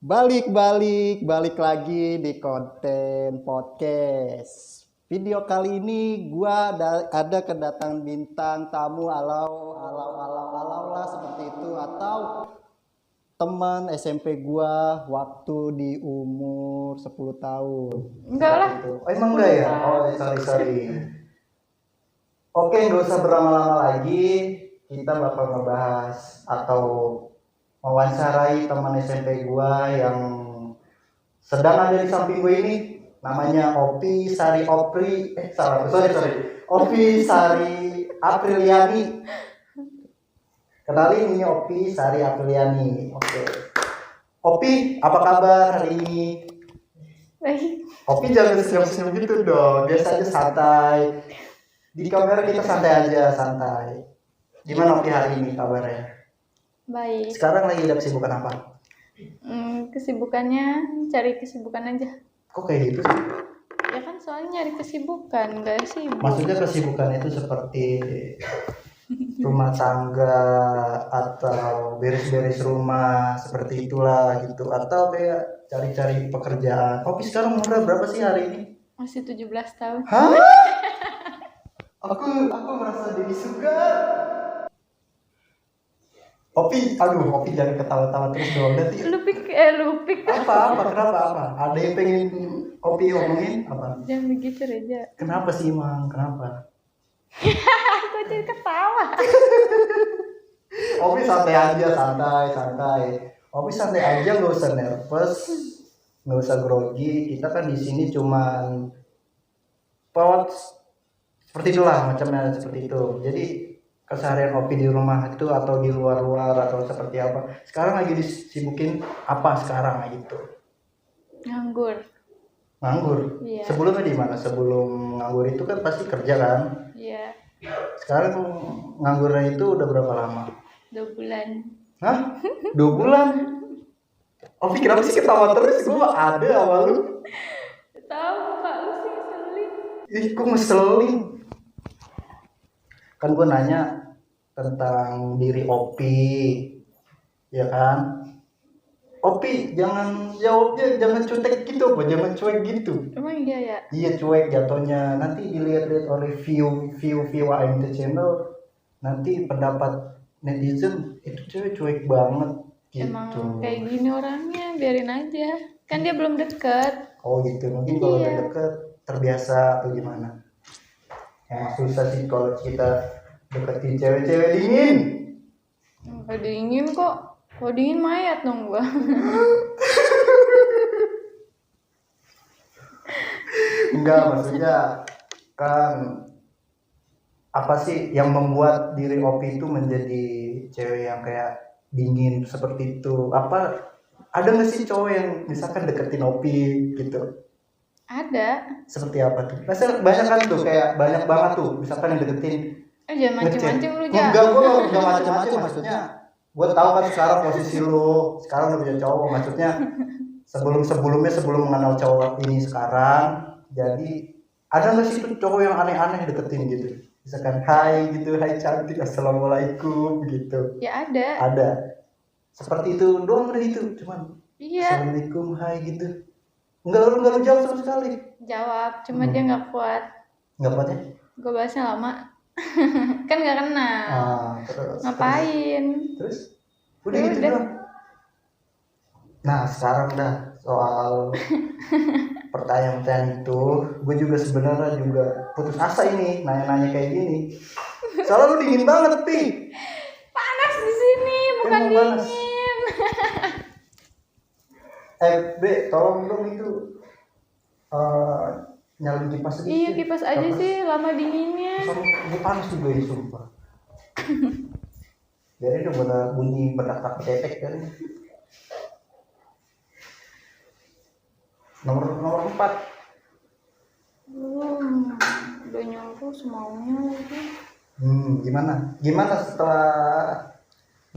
Balik lagi di konten podcast. Video kali ini gua ada kedatangan bintang tamu alau lah seperti itu, atau teman SMP gua waktu di umur 10 tahun. Enggak lah. Oh, emang enggak ya? Oh, sorry. Oke, nggak usah berlama-lama lagi. Kita bakal ngebahas atau mewawancarai teman SMP gua yang sedang ada di samping gue ini. Namanya Opi Sari Apriliani. Kenalin, ini Opi Sari Apriliani. Oke. Opi, apa kabar hari ini? Baik. Opi jangan senyum-senyum gitu dong. Biasa aja santai. Di kamera kita santai aja, santai. Gimana Opi hari ini kabarnya? Baik. Sekarang lagi ada kesibukan apa? Kesibukannya cari kesibukan aja. Kok kayak gitu sih? Ya kan soalnya nyari kesibukan, enggak sibuk. Maksudnya kesibukan itu seperti rumah tangga atau beres-beres rumah, seperti itulah gitu, atau kayak cari-cari pekerjaan. Opi sekarang umur berapa sih hari ini? Masih 17 tahun. Hah? Aku merasa diri sugar. Opi jangan ketawa-tawa terus dong. Nanti Lupik. apa? Kenapa apa? Ada yang pengen Opi omongin apa? Jangan begitu Reja. Kenapa sih Mang? Kenapa? Aku jadi ketawa. Opi santai aja, santai. Opi santai aja, nggak usah nervous, nggak usah grogi. Kita kan di sini cuman pot seperti itulah, macamnya seperti itu. Jadi keseharian Opi di rumah itu atau di luar atau seperti apa? Sekarang lagi disibukin apa sekarang gitu? Nganggur. Iya. Sebelumnya di mana? Sebelum nganggur itu kan pasti kerja kan? Iya. Sekarang nganggurnya itu udah berapa lama? 2 bulan. Hah? 2 bulan? Opi kenapa sih ketawa terus? Gua ada awal lu. Tahu Pak, lu sih ngeselin. Ih, kok ngeselin? Kan gue nanya tentang diri Opi, ya kan? Opi jangan jawabnya, jangan cuek gitu, apa? Jangan cuek gitu. Emang iya ya? Iya cuek jatuhnya. Nanti dilihat-lihat oleh view AMT channel, nanti pendapat netizen itu cewek cuek banget gitu. Emang kayak gini orangnya, biarin aja. Kan dia belum deket. Oh gitu, mungkin kalau udah deket terbiasa atau gimana? Emang susah sih kalau kita deketin cewek-cewek dingin. Enggak dingin kok. Kalau dingin mayat dong gua. Enggak, maksudnya kan apa sih yang membuat diri Opi itu menjadi cewek yang kayak dingin seperti itu? Apa ada nggak sih cowok yang misalkan deketin Opi gitu? Ada. Seperti apa tuh? Masa banyak kan tuh, kayak banyak banget tuh misalkan yang deketin. Jangan mancing-mancing lu, Ja. Enggak, gue enggak macam-macam, maksudnya gue tahu kan sekarang posisi lu sekarang udah punya cowok, maksudnya sebelum mengenal cowok ini sekarang, jadi ada nggak sih tuh cowok yang aneh-aneh deketin gitu, misalkan hai gitu, hai cantik, assalamualaikum gitu? Ya ada. Seperti itu doang, udah itu cuman Iya. assalamualaikum, hai gitu. Enggak lu jawab sama sekali. Jawab, cuma dia nggak kuat. Nggak kuat ya? Gue bahasnya lama. Kan nggak kenal. Terus ngapain? Terus udah gitu doang. Nah sekarang dah soal pertanyaan itu, gue juga sebenarnya putus asa ini nanya-nanya kayak gini. Soalnya lu dingin banget, Pi. Panas di sini, bukan panas. dingin. B, tolong dong itu nyalain kipas sedikit. Iya, kipas aja sih, lama dinginnya. Gue panas juga ini, sumpah. Biarin dong bunyi bedak-bedak tetek kan. Nomor 4. Udah nyuruh semaunya lagi. Gimana setelah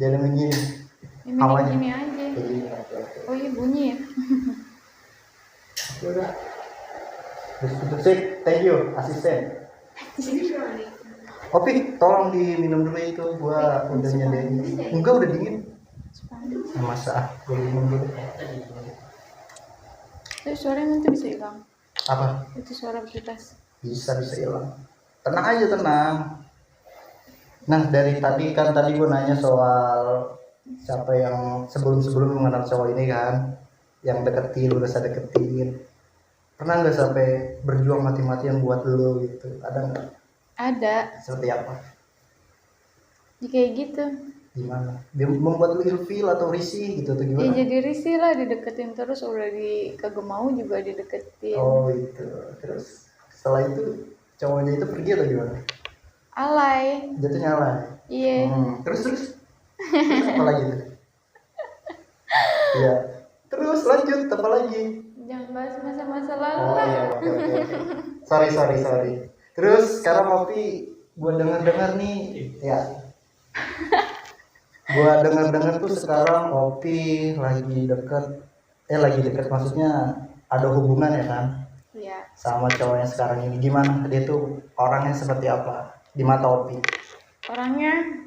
dia begini? Ini gini aja. Oh iya, bunyi ya. Udah. Sip, thank you, asisten. Opi, tolong diminum dulu itu, gua udah nyediain. Enggak, udah dingin. masa gue bingung dulu. Tapi suaranya nanti bisa hilang. Apa? Itu suara bekas. Bisa hilang. Tenang aja, tenang. Nah, dari tadi gue nanya soal siapa yang sebelum mengenal cowok ini kan, yang deketin, udah saya deketin. Pernah nggak sampai berjuang mati-matian buat lo gitu? Ada nggak? Ada. Seperti apa? Ya, kayak gitu. Gimana? Dia membuat lu ilfil atau risih gitu atau Ya gimana? jadi risih lah, dideketin terus, udah kagak mau juga dideketin. Oh itu. Terus setelah itu cowoknya itu pergi atau gimana? Alay. Jatuhnya alay. Iya. Terus apa lagi tuh? Iya. Terus lanjut apa lagi? Jangan bahas masa-masa lalu Oh lah. iya, oke. Sorry. Terus sekarang Opi, gua dengar nih, ya. Gua dengar tuh sekarang Opi lagi deket maksudnya ada hubungan ya kan? Iya. Sama cowoknya sekarang ini. Gimana? Dia tuh orangnya seperti apa di mata Opi? Orangnya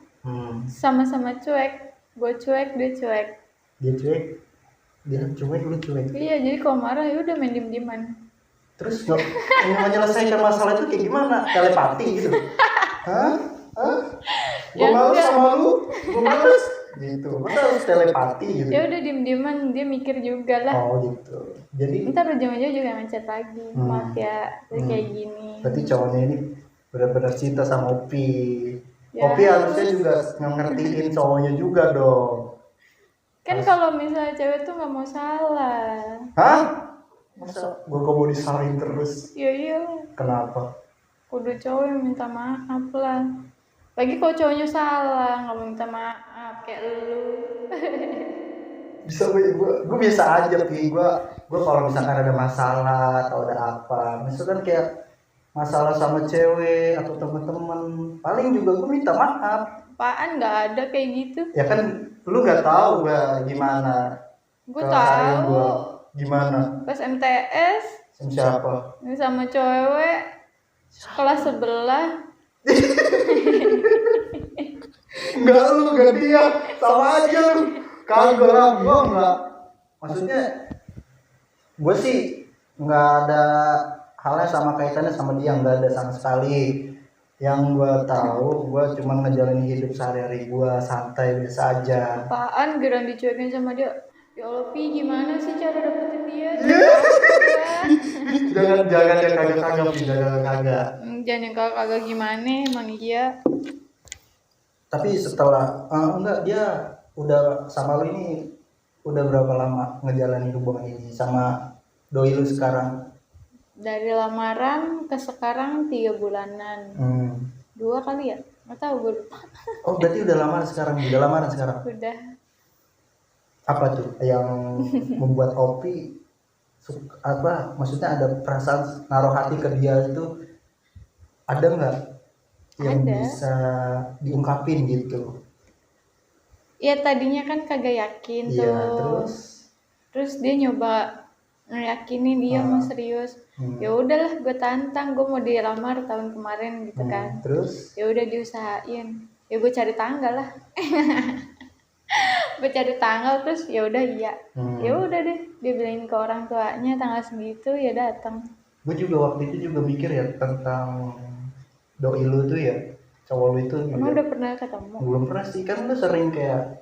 sama-sama cuek. Gue cuek, dia cuek. Dia cuek, lu cuek. Iya, jadi kalau marah ya udah main diem-dieman. Terus menyelesaikan masalah itu kayak gimana? Telepati gitu? Hah? Gue males sama lu, gue males gitu. Masa harus telepati gitu? Ya udah diem-dieman, dia mikir juga lah. Oh gitu. Jadi ntar ujung-ujung juga ngechat lagi. Maaf ya, kayak gini. berarti cowoknya ini benar-benar cinta sama Opi. Ya. Opi harusnya juga ngertiin cowoknya juga dong. Kan kalau misalnya cewek tuh nggak mau salah. Hah? Masa gue mau disalahin terus? Iya. Kenapa? Kudu cowok yang minta maaf lah. Lagi kalau cowoknya salah nggak mau minta maaf kayak lu. Bisa gue biasa aja gue kalau misalkan ada masalah atau ada apa, misalkan kayak masalah sama cewek atau teman-teman, paling juga gue minta maaf. Apaan, nggak ada kayak gitu. Ya kan lu nggak tahu gimana. Gue tahu. Gimana? Pas MTS. Sama siapa? Ini sama cewek kelas sebelah. Enggak, lu gak dia, sama aja lu. Kagak lah, gue enggak. Maksudnya gue sih nggak ada halnya sama kaitannya sama dia, nggak ada sama sekali. Yang gue tahu, gue cuma ngejalanin hidup sehari-hari gue santai biasa aja. Apaan geran dicuekin sama dia? Ya Allah, Pi, gimana sih cara dapetin dia? Jangan yang kagak-kagak, jangan kagak. Jangan yang kagak gimana, emang iya. Tapi setelah enggak, dia udah sama lu ini udah berapa lama ngejalanin hubungan ini sama doi lu sekarang? Dari lamaran ke sekarang 3 bulanan. 2 kali ya? Nggak tahu gue lupa. Oh berarti udah lamaran sekarang? Udah. Apa tuh yang membuat Opi maksudnya ada perasaan naruh hati ke dia itu, ada nggak yang bisa diungkapin gitu? Ya tadinya kan kagak yakin tuh. Iya, terus dia nyoba ngeyakinin dia mau serius. Ya udahlah, gue tantang, gue mau dilamar tahun kemarin gitu kan. Terus ya udah diusahain, ya gue cari tanggal lah. Gue cari tanggal, terus ya udah iya. Ya udah deh, dia bilangin ke orang tuanya tanggal segitu, ya datang. Gue juga waktu itu juga mikir ya tentang doi lu tuh ya, cowok lu itu. Emang udah pernah ketemu? Belum pernah sih, kan lu sering kayak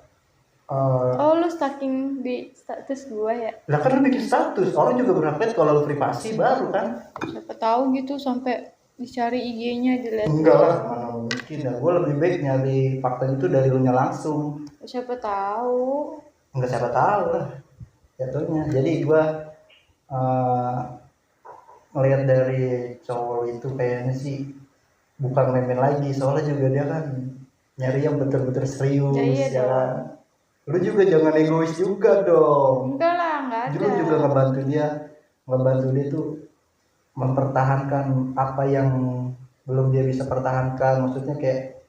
oh, lu stalking di status gue ya? Lah kan lu bikin status, orang juga berhak kalau lu privasi baru kan. Siapa tahu gitu sampai dicari IG-nya, dilihat. Enggak lah, mana mungkin ya. Gue lebih baik nyari fakta itu dari lu nya langsung. Siapa tahu? Enggak, siapa tahu lah jatuhnya. Jadi gue ngelihat dari cowok itu kayaknya sih bukan main-main lagi, soalnya juga dia kan nyari yang betul-betul serius. Ya, iya kan. Lu juga jangan egois juga dong. Enggak lah, enggak ada. Lu juga ngebantu dia tuh mempertahankan apa yang belum dia bisa pertahankan, maksudnya kayak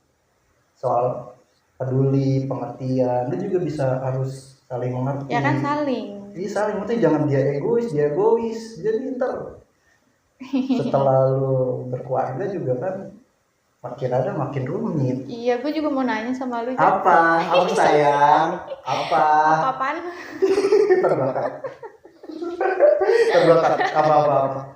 soal peduli, pengertian. Lu juga bisa harus saling mengerti. Ya kan saling. Iya saling, maksudnya jangan dia egois. Jadi ntar setelah lu berkeluarga juga kan makin ada makin rumit. Iya, gue juga mau nanya sama lu. Apa sayang? Apa? Apaan? Terbakar. Apa?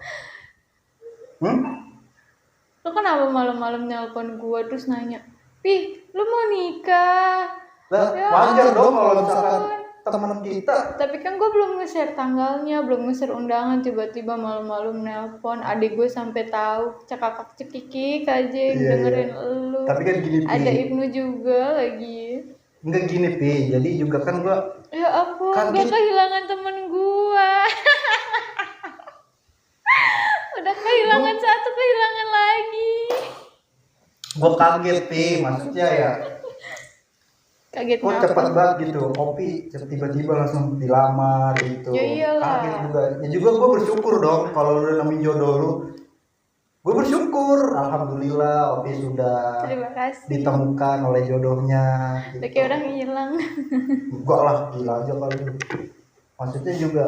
Lu kenapa malam-malam nelpon gue terus nanya, Pih, lu mau nikah? Lah, Ya wajar dong kalau ampun. misalkan teman kita. Tapi kan gue belum nge-share tanggalnya, belum nge-share undangan, tiba-tiba malam-malam nelpon, adik gue sampai tahu, cekakak cekikik aja yang Iya, dengerin iya. lu. Tapi kan gini, Pi. Ada Ibnu juga lagi. Enggak gini, Pi. Jadi juga kan gua Ya ampun, Kan gue gini. kehilangan temen gue. Udah kehilangan satu, kehilangan lagi. kaget, Pi. Maksudnya ya, Kaget kok ngapa? cepet banget gitu. Kopi tiba-tiba langsung dilamar gitu. Ya iyalah. Kaget juga. Ya juga gua bersyukur dong kalau lu udah nemuin jodoh lu. Gue bersyukur, alhamdulillah Opi sudah Terima kasih. ditemukan oleh jodohnya. Udah kayak orang hilang. Enggak lah, gila aja kali lu. Maksudnya juga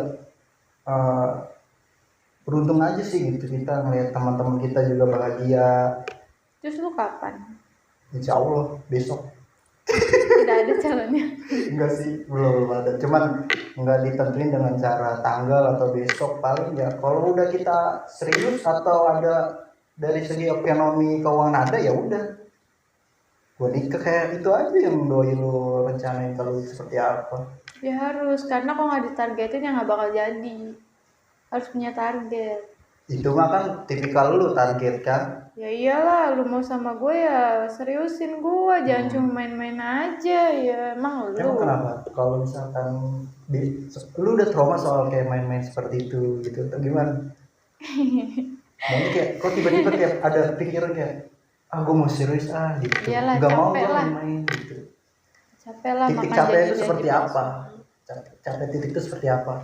beruntung aja sih gitu kita ngeliat teman-teman kita juga bahagia. Terus lu kapan? Insya Allah besok. Udah ada calonnya. Enggak sih, belum ada. Cuman nggak ditentuin dengan cara tanggal atau besok, paling ya kalau udah kita serius atau ada dari segi ekonomi keuangan ada, ya udah gue nikah. Kayak itu aja yang doi lu rencanain kalau seperti apa. Ya harus, karena kalau nggak ditargetin ya nggak bakal jadi. Harus punya target. Itu mah kan tipikal lu target kan. Ya iyalah, lu mau sama gue ya seriusin gue, jangan cuma main-main aja ya. Emang lu. Emang kenapa? Kalau misalkan lu udah trauma soal kayak main-main seperti itu gitu, atau gimana? Mungkin kayak kok tiba-tiba kayak ada pikiran kayak gue mau serius gitu. Iyalah, Gak mau capek gue lah. main gitu. Capek lah Titik makan capek itu janji-janji seperti palsu. apa? Capek titik itu seperti apa?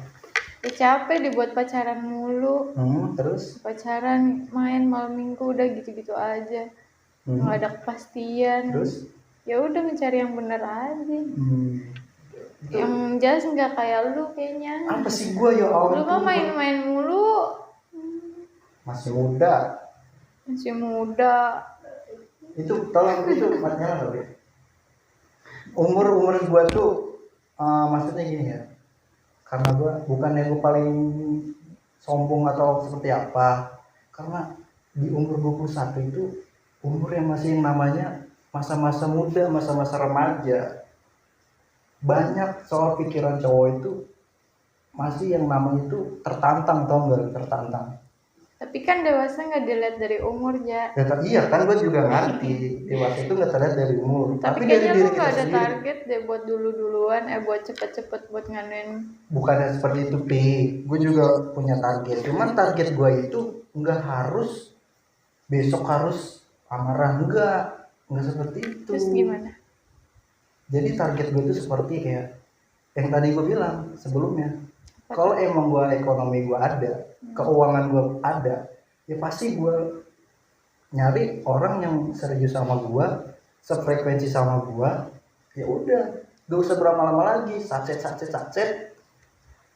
Ya capek dibuat pacaran mulu. Terus? Pacaran main malam minggu udah gitu-gitu aja. Nggak ada kepastian. Terus? Ya udah mencari yang bener aja. Yang jelas nggak kayak lu kayaknya. Apa sih gue ya Allah? Lu mah main-main mulu. Masih muda. Masih muda. Itu tolong itu nyala nggak ya? Umur gue tuh maksudnya gini ya. Karena gue bukannya gue paling sombong atau seperti apa, karena di umur 21 itu umur yang masih namanya masa-masa muda, masa-masa remaja. Banyak soal pikiran cowok itu masih yang namanya itu tertantang, tau nggak? Tertantang. Tapi kan dewasa nggak dilihat dari umur ya. Iya kan, gue juga ngerti dewasa itu nggak terlihat dari umur. Tapi dari kayaknya diri lu kita nggak ada sendiri. target deh buat duluan, buat cepet-cepet buat nganuin. Bukannya seperti itu, Pi. Gue juga punya target. Cuman target gue itu nggak harus besok harus amarah, nggak seperti itu. Terus gimana? Jadi target gue itu seperti kayak yang tadi gue bilang sebelumnya. Kalau emang gue ekonomi gue ada, keuangan gue ada, ya pasti gue nyari orang yang serius sama gue, sefrekuensi sama gue. Ya udah, gak usah berlama-lama lagi, sacet,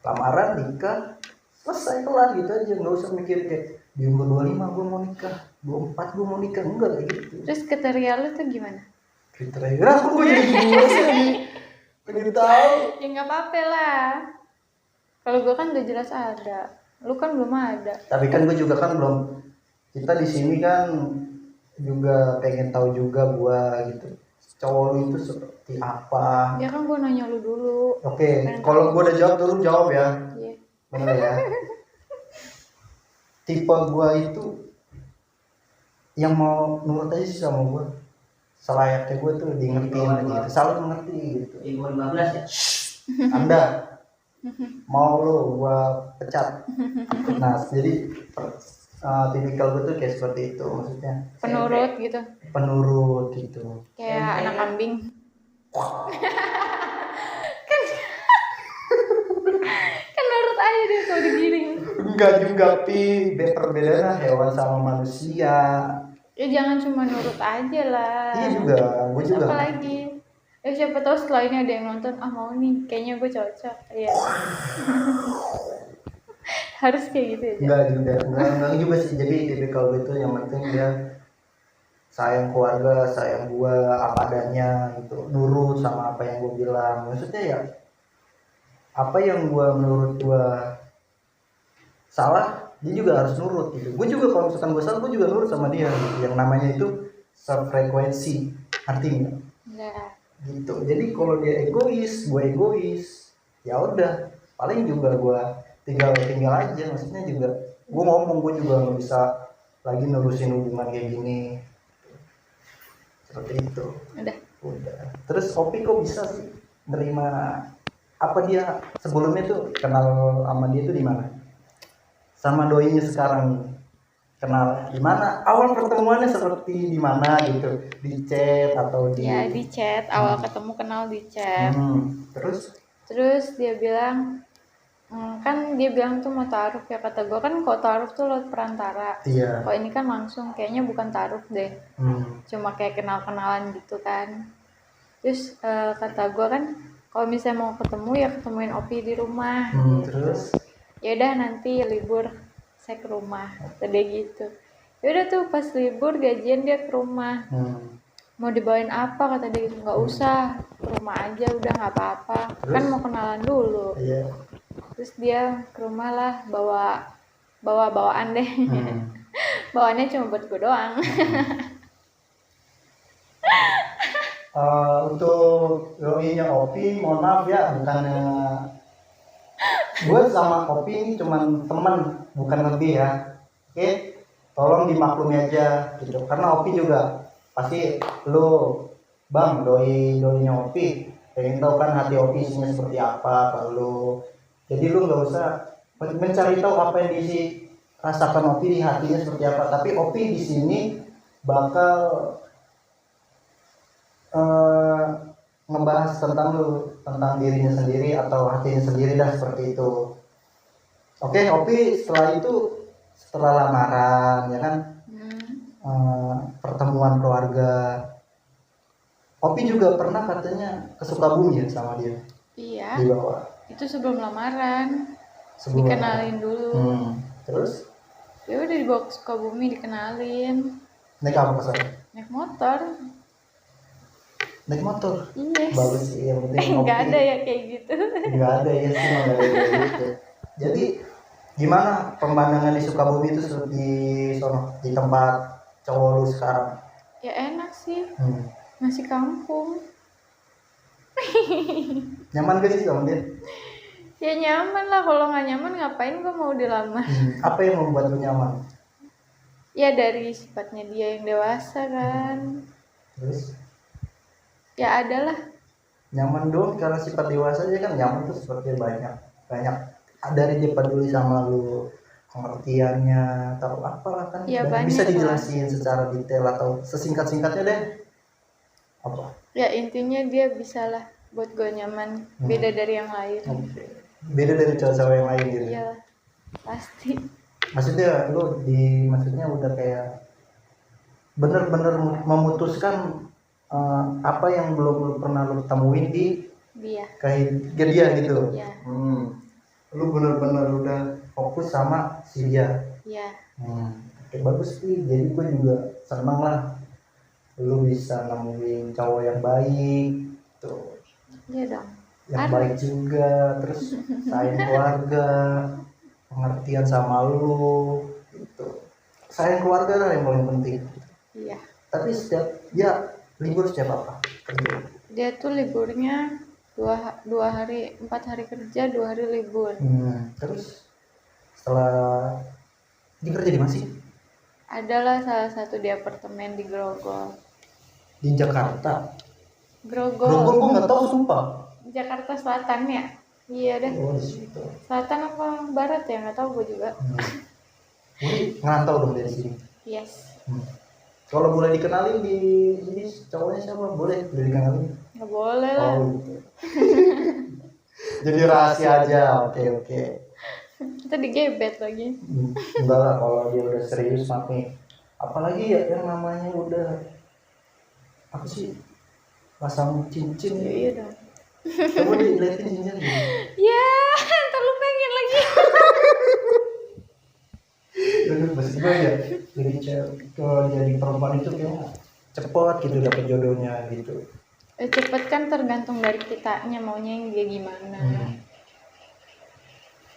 lamaran, nikah, selesai, kelar gitu aja. Nggak usah mikir kayak di umur 25 gue mau nikah, 24 gue mau nikah, enggak kayak gitu. Terus kriteria lu tuh gimana? Kriteria aku gue jadi gue sih, pengen tahu. Ya nggak apa-apa lah. Kalau gue kan udah jelas ada, lu kan belum ada. Tapi kan gue juga kan belum, kita di sini kan juga pengen tahu juga gue gitu, cowok lu itu seperti apa. Ya kan gue nanya lu dulu. Oke, kalau gue udah jawab dulu jawab ya. Iya. Bener ya. Tipe gue itu yang mau nurut aja sih sama gue, selayaknya gue tuh di ngertiin gitu, saling mengerti gitu. 2015 ya? Anda mau lu gua pecat. Nah jadi tipikal gue tuh kayak seperti itu, maksudnya Penurut gitu. penurut gitu. Kayak anak kambing. Kan nurut aja deh kalau digiring. Enggak juga, Pi. Perbedaannya hewan sama manusia. Ya jangan cuma nurut aja lah. Iya juga, gue juga. Apa lagi? Ya siapa tahu setelah ini ada yang nonton, mau nih, kayaknya gue cocok. Iya. Harus kayak gitu ya. Enggak juga sih. Jadi tipikal gue tuh yang penting dia sayang keluarga, sayang gua apa adanya gitu, nurut sama apa yang gua bilang. Maksudnya ya apa yang gua menurut gua salah dia juga harus nurut gitu. Gue juga kalau misalkan gue salah gue juga nurut sama dia gitu. Yang namanya itu sefrekuensi, artinya Enggak. gitu. Jadi kalau dia egois, gue egois, ya udah paling juga gue tinggal aja. Maksudnya juga gue ngomong, gue juga nggak bisa lagi nerusin hubungan kayak gini seperti itu. Udah. Terus Opi kok bisa sih nerima apa dia sebelumnya tuh kenal sama dia tuh di mana? Sama doinya sekarang kenal di mana? Awal pertemuannya seperti di mana gitu? Di chat atau di Ya di chat, awal ketemu kenal di chat. Terus dia bilang kan dia bilang tuh mau taruh ya, kata gue kan kalau taruh tuh lewat perantara. iya. Kalau ini kan langsung, kayaknya bukan taruh deh. Cuma kayak kenal-kenalan gitu kan. Terus kata gue kan kalau misalnya mau ketemu ya ketemuin Opi di rumah. Terus Ya udah nanti libur saya ke rumah, tadi gitu. Ya udah tuh pas libur gajian dia ke rumah. Mau dibawain apa kata dia gitu, nggak usah, ke rumah aja udah nggak apa-apa. Kan mau kenalan dulu. iya. Terus dia ke rumah lah bawa bawaan deh. Bawaannya cuma buat gue doang. Untuk doinya Opi, mohon maaf ya, bukannya gue sama Opi ini cuman teman, bukan lebih ya. Oke, tolong dimaklumi aja gitu. Karena Opi juga pasti lo, bang, doinya Opi pengen tahu kan hati Opi isinya seperti apa kalau. Jadi lu nggak usah mencari tahu apa yang diisi rasakan Opi di hatinya seperti apa. Tapi Opi di sini bakal ngebahas tentang lu, tentang dirinya sendiri atau hatinya sendiri dah seperti itu. Oke, Opi setelah itu, setelah lamaran ya kan, pertemuan keluarga, Opi juga pernah katanya ke Sukabumi ya sama dia. Iya. Dibawa. Itu sebelum lamaran. Dikenalin dulu. Terus? Ya udah dibawa ke Sukabumi dikenalin. Naik apa kesana? Naik motor. Naik motor. Yes. Bagus sih, yang penting Nggak ada ya kayak gitu. Nggak ada ya sih, nggak ada kayak gitu. Jadi gimana pemandangan di Sukabumi itu seperti sono, di tempat cowok lu sekarang? Ya enak sih. Masih kampung. Nyaman gak sih sama dia? Ya nyaman lah, kalau nggak nyaman ngapain gue mau dilamar. Apa yang membuat lu nyaman? Ya dari sifatnya dia yang dewasa kan. Terus? Ya adalah. Nyaman dong, karena sifat dewasa aja kan nyaman tuh seperti banyak dari dia peduli sama lu, pengertiannya atau apalah kan ya, bisa dijelasin secara detail atau sesingkat-singkatnya deh apa? Ya intinya dia bisa lah buat gue nyaman, beda dari yang lain. Beda dari cowok-cowok yang lain gitu. Iya pasti. Maksudnya lu maksudnya udah kayak bener-bener memutuskan apa yang belum lu pernah lu temuin di dia gitu. Iya. Lu bener-bener udah fokus sama si dia. Iya. Bagus sih, jadi gue juga seneng lah lu bisa nemuin cowok yang baik tuh. Iya dong. Yang baik juga, terus sayang keluarga, pengertian sama lu gitu. Sayang keluarga lah yang paling penting. Iya. Tapi libur setiap apa? Dia tuh liburnya 4 hari kerja, 2 hari libur. Terus setelah dia kerja di mana sih? Adalah salah satu di apartemen di Grogol. Di Jakarta. Grogol gue nggak tahu sumpah. Jakarta Selatan ya. Iya deh. Selatan apa barat ya, nggak tahu gue juga. Gue ngerantau dong dari sini. Yes. Kalau boleh dikenalin di ini cowoknya siapa? Boleh dikenalin? Nggak boleh lah. Gitu. Jadi rahasia aja. Oke. Kita digebet lagi. Enggak lah, kalau dia udah serius nih. Apalagi ya yang namanya udah apa sih? Pasang cincin. Iya dong. Coba dilihatin cincinnya. Ya, ntar lu pengen lagi. Maksud gue ya, jadi perempuan itu kayak cepet gitu dapet jodohnya gitu. Cepet kan tergantung dari kitanya maunya yang dia gimana.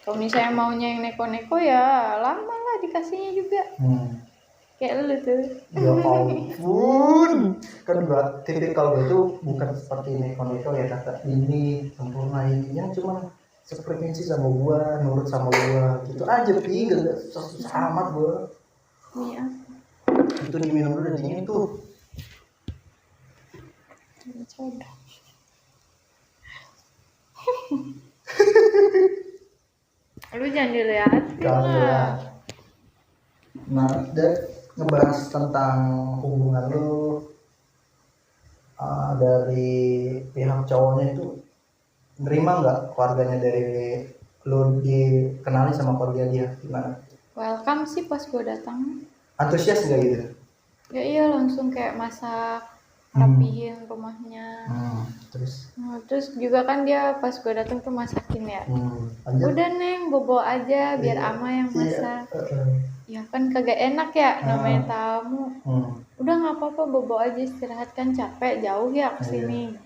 Kalau misalnya maunya yang neko-neko ya lama lah dikasihnya juga. Kayak lu tuh. Ya ampun, kan gua tipikal gue tuh bukan seperti neko-neko ya kata ini sempurna ini, yang cuma sefrekuensi sama gua, nurut sama gua gitu aja. Gak susah amat gua. Iya. Itu diminum dulu, udah dingin tuh. Coba. Lu jangan dilihatin lah. Nah, ngebahas tentang hubungan lu dari pihak cowoknya itu, nerima nggak keluarganya dari lu dikenali sama keluarga dia, gimana? Welcome sih pas gue datang. Antusias nggak gitu? Ya iya, langsung kayak masak, rapihin rumahnya. Terus juga kan dia pas gue datang tuh masakin ya. Udah Neng, bobo aja biar Ama yang masak. Ya kan kagak enak ya namanya tamu. Udah nggak apa-apa, bobo aja, istirahat kan capek jauh ya kesini.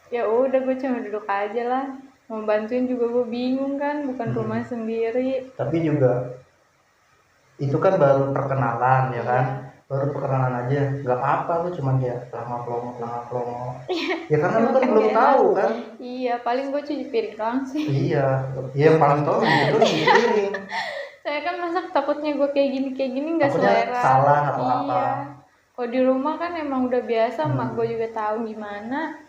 Ya udah gue cuma duduk aja lah. Mau bantuin juga gue bingung kan, bukan rumah sendiri. Tapi juga itu kan baru perkenalan ya kan, baru perkenalan aja nggak apa-apa, lu cuman kayak pelongo ya karena lu kan belum tahu kan. Iya, paling gue cuci piring doang sih. Iya yang paling tahu itu cuci piring. Saya kan masak takutnya gue kayak gini nggak selera, salah atau apa. Kalau di rumah kan emang udah biasa, mak gue juga tahu gimana.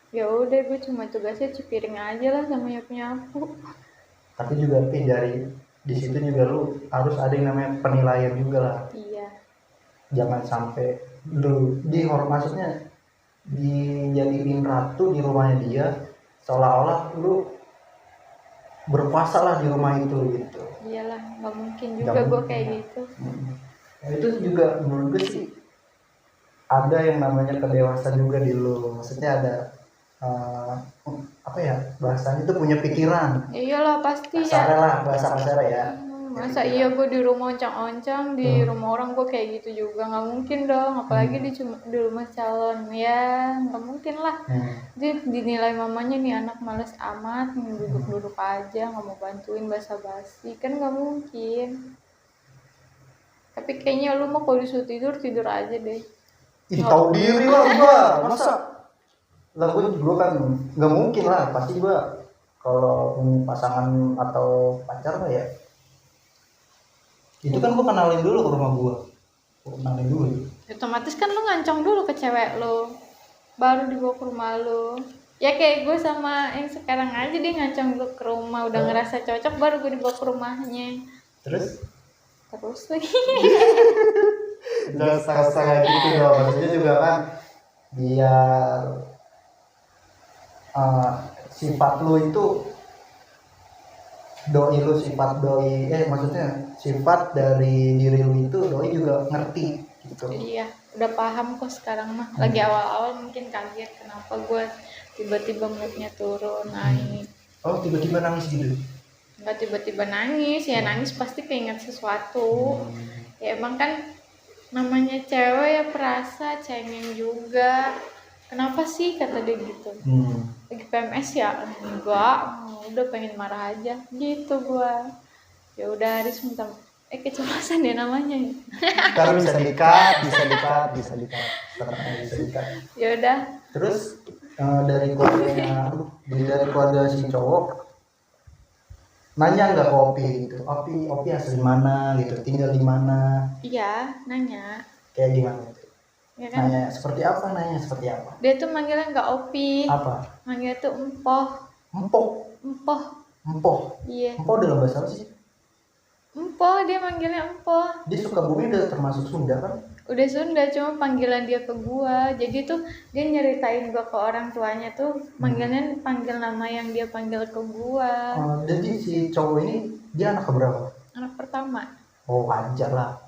Ya udah, gue cuma tugasnya cuci piring aja lah sama nyapu. Tapi juga dari di situ juga lu harus ada yang namanya penilaian juga lah. Iya. Jangan sampai lu maksudnya dijadiin ratu di rumahnya dia, seolah-olah lu berkuasa lah di rumah itu gitu. Iyalah, nggak mungkin juga gue kayak gitu. Nah, itu juga menurut gue sih ada yang namanya kedewasaan juga di lu, maksudnya ada apa ya bahasanya itu, punya pikiran. Iyalah pasti kasar ya. Bahasa kasar ya. Masa iya gue di rumah oncang-oncang, di rumah orang gue kayak gitu juga, nggak mungkin dong, apalagi di rumah calon, ya nggak mungkin lah. Jadi dinilai mamanya nih anak males amat, duduk-duduk aja, nggak mau bantuin, basa-basi, kan nggak mungkin. Tapi kayaknya lu mah kalau disuruh tidur aja deh. Tahu diri lah gua, masa lah gue kan nggak mungkin lah, pasti gue kalau punya pasangan atau pacar lah ya itu kan gue kenalin dulu ke rumah gue kenalin dulu. Otomatis kan lu ngancong dulu ke cewek lu, baru dibawa ke rumah lu. Ya kayak gue sama yang sekarang aja, dia ngancong dulu ke rumah, udah ngerasa cocok baru gue dibawa ke rumahnya. Terus lagi udah kayak gitu dong, maksudnya juga kan biar sifat lu itu maksudnya sifat dari diri lu itu doi juga ngerti gitu. Iya, udah paham kok sekarang mah. Lagi awal-awal mungkin kaget kenapa gue tiba-tiba moodnya turun, naik. Oh, tiba-tiba nangis gitu? Enggak tiba-tiba nangis, ya nangis pasti keinget sesuatu. Ya emang kan namanya cewek ya, perasa, cengeng juga. Kenapa sih kata dia gitu? Lagi PMS ya? Enggak, udah pengen marah aja gitu gua. Ya udah, Haris minta keceplosan ya namanya. Kalau bisa dikat. Ya udah. Terus dari keluarga si cowok nanya nggak ke Opi gitu? Opi asli mana gitu? Tinggal di mana? Iya, nanya. Kayak gimana? Ya kan? Nanya seperti apa? Dia tuh manggilnya nggak Opi. Apa? Manggilnya tuh Empoh. Iya. Empoh dalam bahasa apa sih? Empoh, dia manggilnya Empoh. Dia Sukabumi udah termasuk Sunda kan? Udah Sunda, cuma panggilan dia ke gua. Jadi tuh dia nyeritain gua ke orang tuanya tuh panggil nama yang dia panggil ke gua. Jadi si cowok ini dia anak keberapa? Anak pertama. Oh, wajar lah.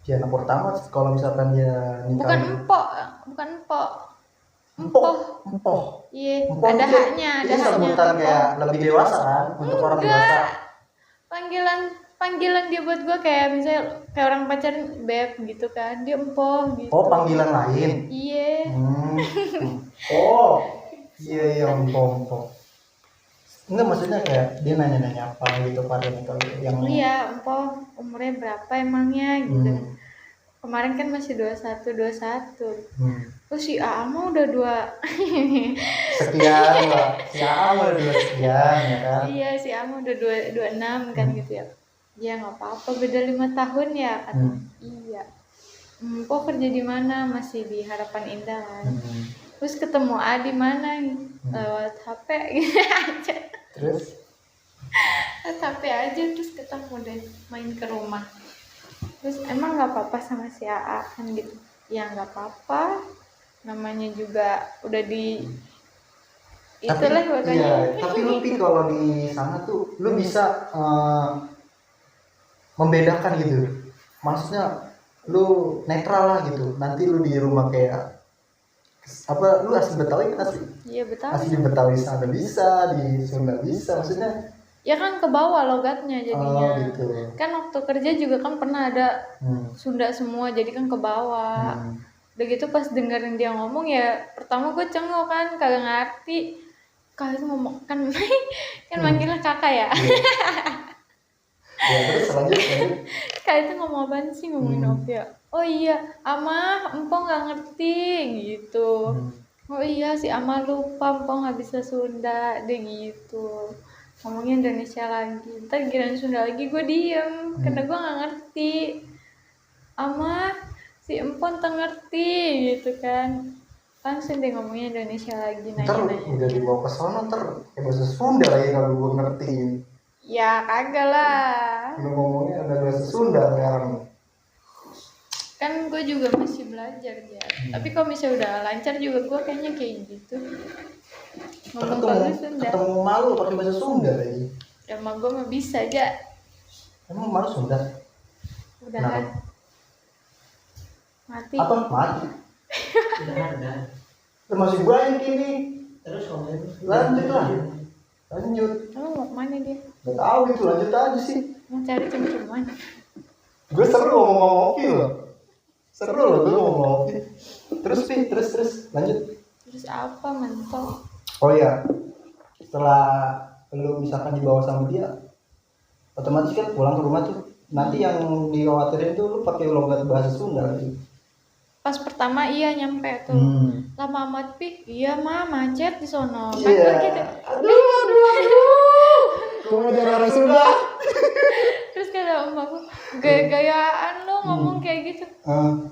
Dia anak pertama, kalau misalkan dia nikah. Bukan Empok. Empoh. Iya, ada haknya, ada haknya. Ini sebutan kayak lebih dewasa kan, untuk orang dewasa. panggilan dia buat gue kayak misalnya kayak orang pacaran beb gitu kan, dia empoh gitu. Oh, panggilan lain. Iya. Oh, iya empong. Enggak, maksudnya kayak dia nanya-nanya apa gitu pada yang Iya, empoh umurnya berapa emangnya gitu. Hmm. Kemarin kan masih 21. Terus si AA mah udah sekian lah, si A udah 2 sekian ya kan. Iya, si AA mah udah 26 kan gitu ya. Ya nggak apa-apa, beda 5 tahun ya kan. Iya. Kok kerja di mana? Masih di Harapan Indah kan. Terus ketemu A di mana? Lewat HP gitu aja. Terus Lewat HP aja, terus ketemu deh main ke rumah. Terus emang nggak apa-apa sama si AA kan gitu. Ya nggak apa-apa, namanya juga udah di itulah pokoknya. Iya, tapi lu Pi, kalau di sana tuh lu bisa membedakan gitu, maksudnya lu netral lah gitu. Nanti lu di rumah kayak apa, lu asli Betawi kan? Iya Betawi. Asli Betawi sana bisa, di Sunda bisa, maksudnya Ya kan ke bawah logatnya jadinya. gitu. Kan waktu kerja juga kan pernah ada Sunda semua, jadi kan ke bawah. Udah gitu pas dengerin dia ngomong ya pertama gue cengok kan, kagak ngerti. Kak itu ngomong kan kan manggilnya kakak ya. Ya terus lanjut. Kak itu ngomong apaan sih, ngomongin Novia. Oh iya, Ama, empong nggak ngerti gitu. Oh iya si Ama lupa, empong nggak bisa Sunda deh gitu. Ngomongin Indonesia lagi. Ntar giliran Sunda lagi gue diem karena gue nggak ngerti. Ama, si empon tak ngerti gitu kan. Langsung deh ngomongin Indonesia lagi, Ntar nanya-nanya. udah dibawa ke sana, ntar bahasa Sunda lagi kalau gue ngerti. Ya kagak lah. Lu ngomongnya ada bahasa Sunda sekarang. Kan gue juga masih belajar ya. Tapi kalau misalnya udah lancar juga gue kayaknya kayak gitu. Ngomong bagus Sunda. Ketemu malu pakai bahasa Sunda lagi. Ya mah gue mah bisa aja. Emang malu Sunda? Udahan. Mati. Apa? Mati? Udah. Masih banyak ini. Terus lanjut lah. Lanjut. Kamu mau kemana dia? Gak tahu itu, lanjut aja sih. Mau cari cem-ceman. Gue seru ngomong Oki loh. Seru loh gue ngomong Oki. Terus lanjut. Terus apa mentok? Oh iya, setelah lu misalkan dibawa sama dia, otomatis kan pulang ke rumah tuh nanti yang dikhawatirin tuh lu pakai logat bahasa Sunda lagi. Pas pertama iya nyampe tuh. Lama amat Pi, iya mah macet di sono. Kan Iya. gue gitu. Gue mau jadi orang Sunda. Terus kata emakku, gaya-gayaan lo ngomong kayak gitu.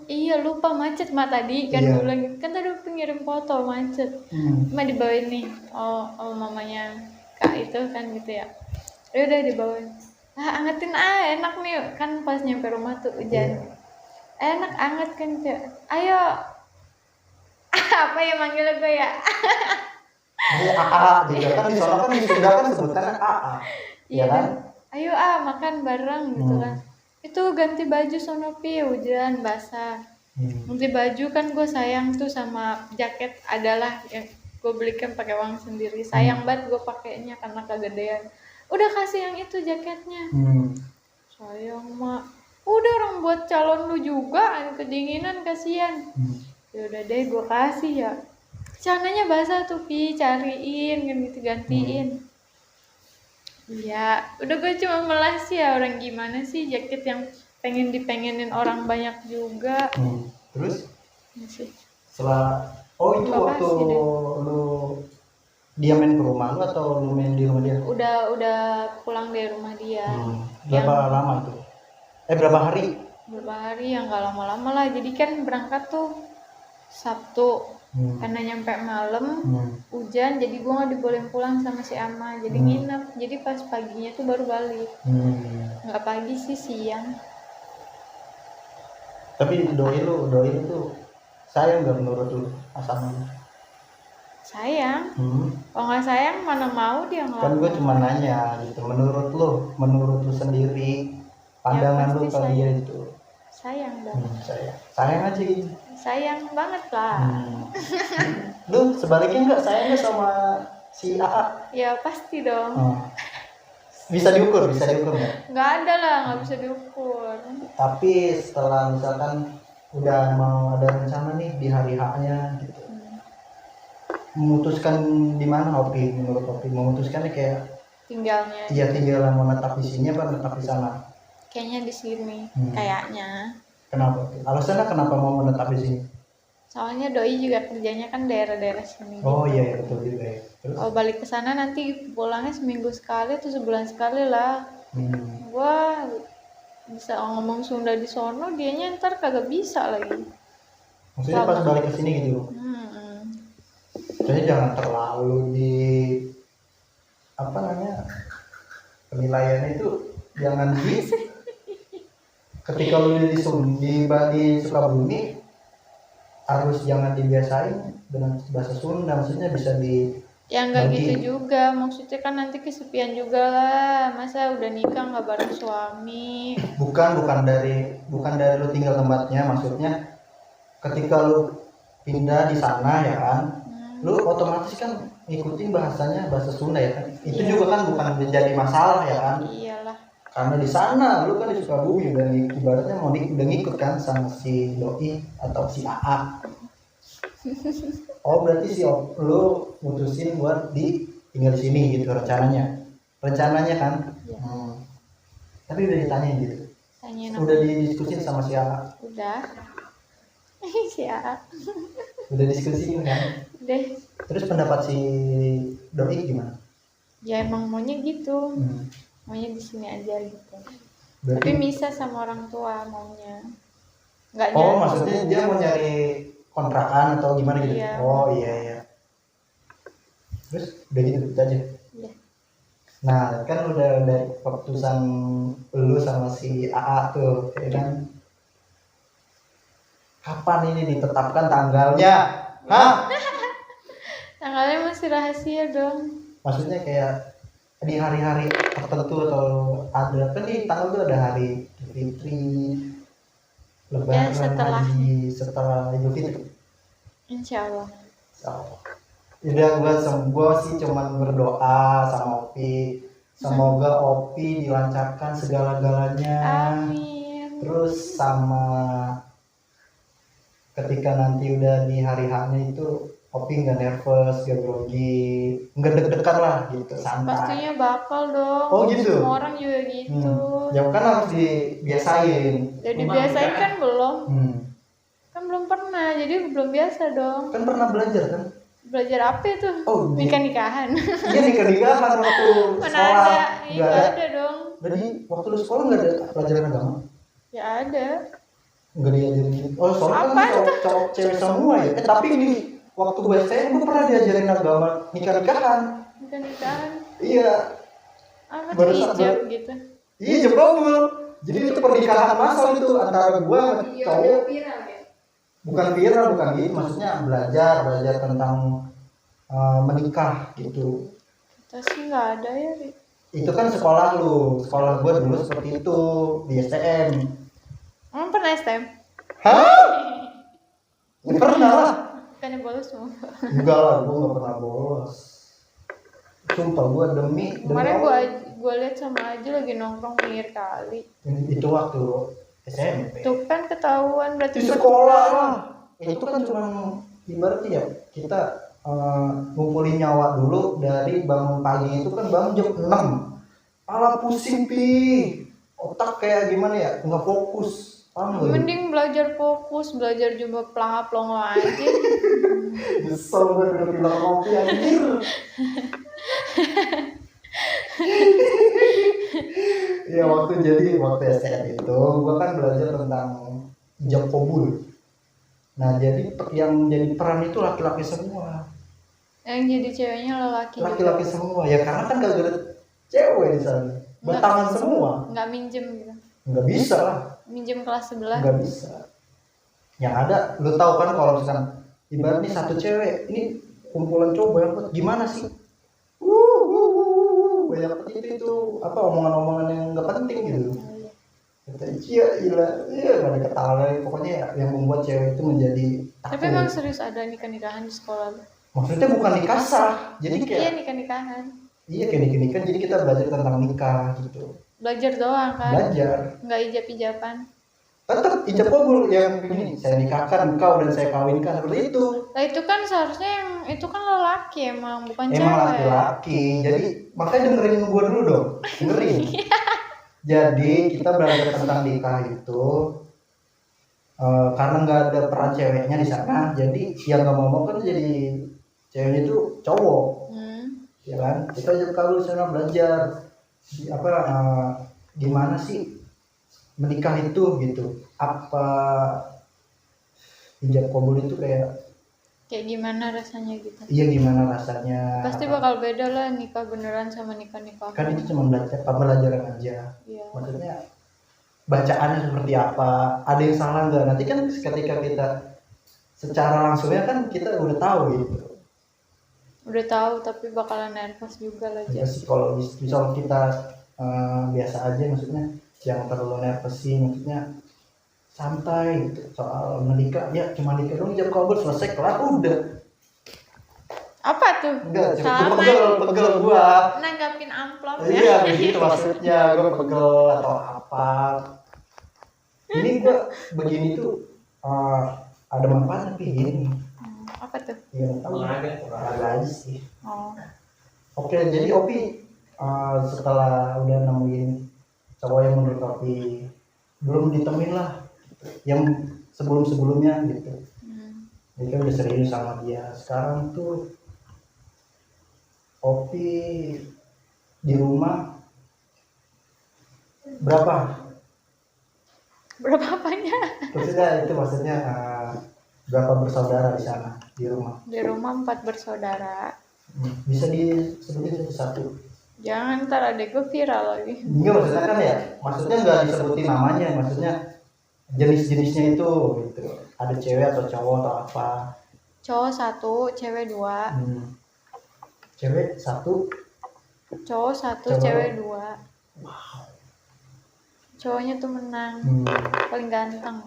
Iya lupa macet mah tadi kan. Gue bilang gitu. Kan tadi pengirim foto macet. Cuma dibawain nih oh mamanya Kak itu kan gitu ya. Ya udah dibawain. Angetin enak nih kan pas nyampe rumah tuh hujan. Enak anget kan tuh. Ayo. Apa ya manggilnya gue ya? Ini AA juga kan di sana kan di Sunda kan sebutan AA. Iya kan? Ayo makan bareng gitu kan. Itu ganti baju sono Pi, hujan basah. Ganti baju kan gue sayang tuh sama jaket adalah yang gue belikan pakai uang sendiri. Sayang banget gue pakainya karena kegedean. Udah kasih yang itu jaketnya. Sayang mak. Udah orang buat calon lu juga, kedinginan kasihan. Ya udah deh gue kasih ya. Celananya basah tuh Pi, cariin kan gitu gantiin. Iya, udah gue cuma melas ya, orang gimana sih jaket yang pengen dipengenin orang banyak juga. Terus? Masih. Setelah itu waktu lu dia main ke rumah lu atau lu main di rumah dia? Udah pulang dari rumah dia. Berapa lama tuh? Berapa hari? Berapa hari yang nggak lama-lama lah. Jadi kan berangkat tuh Sabtu. Karena nyampe malam hujan, jadi gue nggak dibolehin pulang sama si Ama. Jadi nginep. Jadi pas paginya tuh baru balik. Nggak pagi sih, siang. Tapi doi lu tuh sayang nggak menurut lu pasangan? Sayang. Kalau nggak sayang mana mau dia ngelakuin. Kan gue cuma nanya gitu, menurut lu sendiri pandangan lu ke dia itu. Sayang dong. Sayang aja gitu. Sayang banget lah. Lu sebaliknya nggak sayang nggak sama si AA? Ya pasti dong. Bisa diukur nggak? Nggak ada lah, nggak bisa diukur. Tapi setelah misalkan udah mau ada rencana nih di hari H-nya gitu, memutuskan di mana Opi, menurut Opi memutuskannya kayak Tinggalnya iya tinggal mau menetap di sini apa menetap di sana? kayaknya di sini, Hmm. kayaknya. Kenapa? Alasannya kenapa mau menetap di sini? Soalnya doi juga kerjanya kan daerah-daerah sini. Oh iya betul juga ya. Terus? Kalau balik ke sana nanti pulangnya seminggu sekali atau sebulan sekali lah. Gua bisa ngomong Sunda di sono, dianya ntar kagak bisa lagi. Maksudnya pas balik ke sini gitu. Jadi jangan terlalu di apa namanya penilaiannya itu jangan di ketika lu di Sukabumi harus jangan dibiasain dengan bahasa Sunda, maksudnya bisa di ya nggak gitu juga, maksudnya kan nanti kesepian juga lah, masa udah nikah nggak bareng suami. Bukan dari lu tinggal tempatnya, maksudnya ketika lu pindah di sana ya kan, lu otomatis kan ngikutin bahasanya bahasa Sunda ya kan, itu juga kan bukan menjadi masalah ya kan. Iyalah, karena di sana lu kan di Sukabumi udah ibaratnya mau udah ngikut kan sama si doi atau si AA. Oh berarti si lu mutusin buat tinggal di sini gitu rencananya kan. ya. Tapi udah ditanyain gitu, Tanyain udah didiskusin sama si AA? Udah. Si AA Udah diskusi kan? deh. Terus pendapat si doi gimana? Ya emang maunya gitu, maunya di sini aja gitu. Berarti... Tapi misah sama orang tua maunya. Nggak oh maksudnya dia mau nyari kontrakan atau gimana gitu? Iya. Oh iya. Terus udah gitu aja. Iya. Nah kan udah keputusan lu sama si AA tuh, ya kan? Kapan ini ditetapkan tanggalnya? Hah? Tanggalnya masih rahasia dong. Maksudnya kayak di hari-hari tertentu atau ada kan di tanggal tuh ada hari Fitri, Lebaran, Haji, setelah Idul Fitri. Insya Allah. Udah gua sih cuman berdoa sama Opi, semoga Opi dilancarkan segala-galanya. Amin. Terus sama ketika nanti udah di hari H-nya itu Opi nggak nervous, nggak grogi, nggak deg-degan lah gitu, santai. Pastinya bakal dong. Oh gitu. Semua orang juga gitu. Ya kan harus dibiasain. Udah dibiasain kan belum? Kan belum pernah, jadi belum biasa dong. Kan pernah belajar kan? Belajar apa itu? Oh, nikah-nikahan. Iya nikah-nikahan waktu Mana sekolah. ada? Iya ada dong. Jadi waktu lu sekolah nggak ada pelajaran agama? Ya ada. Nggak diajarin gitu. Oh soalnya kan cowok cewek semua ya. Tapi di waktu gue SMP gue pernah diajarin agama nikah-nikahan. Nikah-nikahan. Iya. Apa tuh hijab gitu? Iya hijab kabul. Jadi itu pernikahan massal itu antara gue sama cowok. Bukan viral, bukan gitu, maksudnya belajar tentang menikah gitu. Kita sih nggak ada ya. Itu kan sekolah lu, sekolah gue dulu seperti itu di STM. Emang pernah STM? Hah? Ya, pernah lah. Bukannya bolos semua. Enggak lah, gue nggak pernah bolos. Sumpah gue demi kemarin gue lihat sama aja lagi nongkrong pinggir kali. Itu waktu SMP. Tuh kan ketahuan berarti di sekolah lah. Itu kan cuma ibaratnya ya kita ngumpulin nyawa dulu dari bangun pagi itu kan bangun jam 6. Kepala pusing pi. Otak kayak gimana ya? Nggak fokus. Mending belajar fokus, belajar jumlah pelangap-pelongo aja. Nyesel gue udah bilang kopi anjir. Ya waktu STM itu gue kan belajar tentang ijab kabul. Nah jadi yang jadi peran itu laki-laki semua. Yang jadi ceweknya laki-laki semua ya karena kan gak ada cewek di sana. Batangan semua. Nggak minjem gitu. Nggak bisa lah. Minjem kelas sebelah. Nggak bisa. Yang ada lu tahu kan kalau misalkan ibaratnya satu cewek ini kumpulan cowok banyak banget gimana sih? Banyak itu apa omongan-omongan yang nggak penting gitu. Iya, pada ketawa pokoknya yang membuat cewek itu menjadi takut. Tapi emang serius ada nikah-nikahan di sekolah? Maksudnya bukan nikah sah, jadi kayak iya nikah-nikahan. Iya kayak nikah jadi kita belajar tentang nikah gitu. Belajar doang kan? Belajar. Nggak ijab-ijaban. Tetap ijab kabul yang ini saya nikahkan engkau dan saya kawinkan seperti itu. Lah itu kan seharusnya yang itu kan lelaki emang bukan Emang cewek. laki-laki. Jadi makanya dengerin gue dulu dong. Dengerin. Jadi kita belajar tentang nikah itu karena nggak ada peran ceweknya di sana. Jadi yang nggak mau kan jadi ceweknya itu cowok. Ya kan? Kita ijab kabul sana belajar gimana sih menikah itu gitu, apa ijab kabul itu kayak gimana rasanya gitu. Iya gimana rasanya, pasti bakal beda lah nikah beneran sama nikah kan itu cuma pembelajaran aja. Iya. Maksudnya bacaannya seperti apa, ada yang salah nggak, nanti kan ketika kita secara langsungnya kan kita udah tahu gitu. Udah tahu tapi bakalan nervous juga lah. Ya sih kalau misal kita biasa aja, maksudnya jangan terlalu nervous sih, maksudnya santai gitu. Soal menikah ya cuma nikah dong, ijab kabul selesai kelar udah. Apa tuh? Enggak, cuma pegel gua nanggapin amplop ya. Iya begitu maksudnya, gua pegel atau apa. Ini gua begini tuh ada manfaat tapi gini. Apa tuh? Ya olahraga aja sih. Oke, jadi Opi setelah udah nemuin cowok yang menurut Opi belum ditemuin lah yang sebelumnya gitu. Jadi kan udah serius sama dia. Sekarang tuh Opi di rumah berapa apanya? Maksudnya berapa bersaudara di sana di rumah? Di rumah 4 bersaudara. Bisa disebutin satu-satu? Jangan, ntar adek gue viral lagi. Enggak, maksudnya kan ya, maksudnya nggak disebutin namanya, maksudnya jenis-jenisnya itu gitu. Ada cewek atau cowok atau apa? Cowok 1, cewek 2. Cewek 1, cowok 1, cewek 2. Wow. Cowoknya tuh menang, paling ganteng.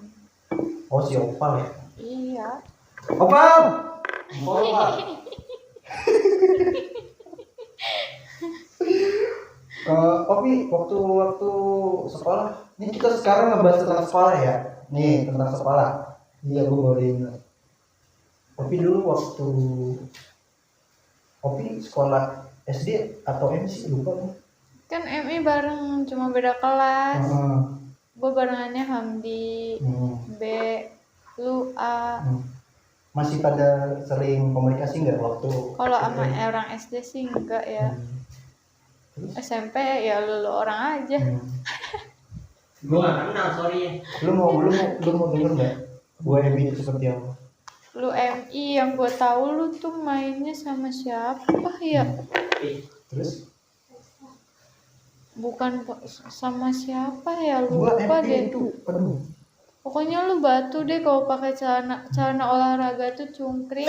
Oh si Opal ya? Iya. Opal. Opi waktu sekolah, ini kita sekarang ngebahas tentang sekolah ya. Nih tentang sekolah. Iya gue boleh ingat. Opi dulu waktu Opi sekolah SD atau M sih lupa nih. Kan MI bareng, cuma beda kelas. Gue barengannya Hamdi, B, lu A. Masih pada sering komunikasi nggak waktu? Kalau sama orang SD sih enggak ya. SMP ya lu orang aja. Gue gak kenal, sorry ya. Lu mau denger nggak? Gue MI itu seperti apa? Lu MI yang gue tahu lu tuh mainnya sama siapa ya? Terus? Bukan sama siapa ya, lupa deh. Aduh. Pokoknya lu batu deh kalau pakai celana olahraga tuh cungkring.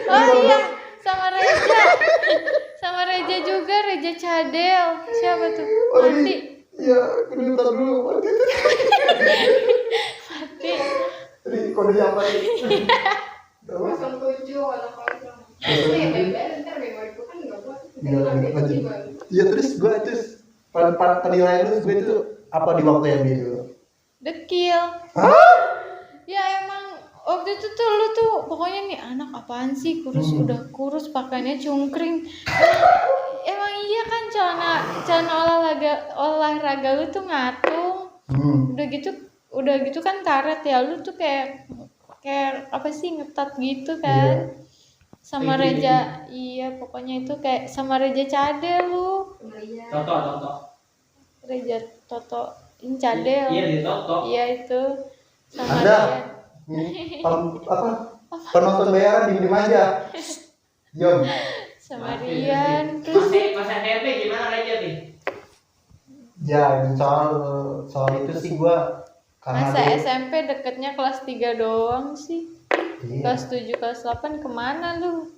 Oh iya, sama Reja juga, Reja Cadel. Siapa tuh? Mati. Iya, kedudukan dulu Mati. Jadi kode apa nih? 07 anak kosong. Ntar bego itu kan nggak buat. Iya terus penilaian lu gue itu apa di waktu yang dulu? Dekil. Ya emang waktu itu tuh lu tuh pokoknya nih anak apaan sih udah kurus pakainya cungkring. Emang iya kan celana olahraga lu tuh ngatung. Udah gitu kan karet ya, lu tuh kayak apa sih ngetat gitu kan. Sama Reja, iya pokoknya itu kayak sama Reja Cadel lu. Toto. Reja Toto ini Cadel. Iya di Toto. Iya itu sama Anda, dia. penonton bayaran diem aja. Yom. Sama Rian terus Pas SMP gimana aja nih? Ya soal itu sih gua karena masa SMP deketnya kelas 3 doang sih. Iya. Kelas 7, kelas 8 kemana lu?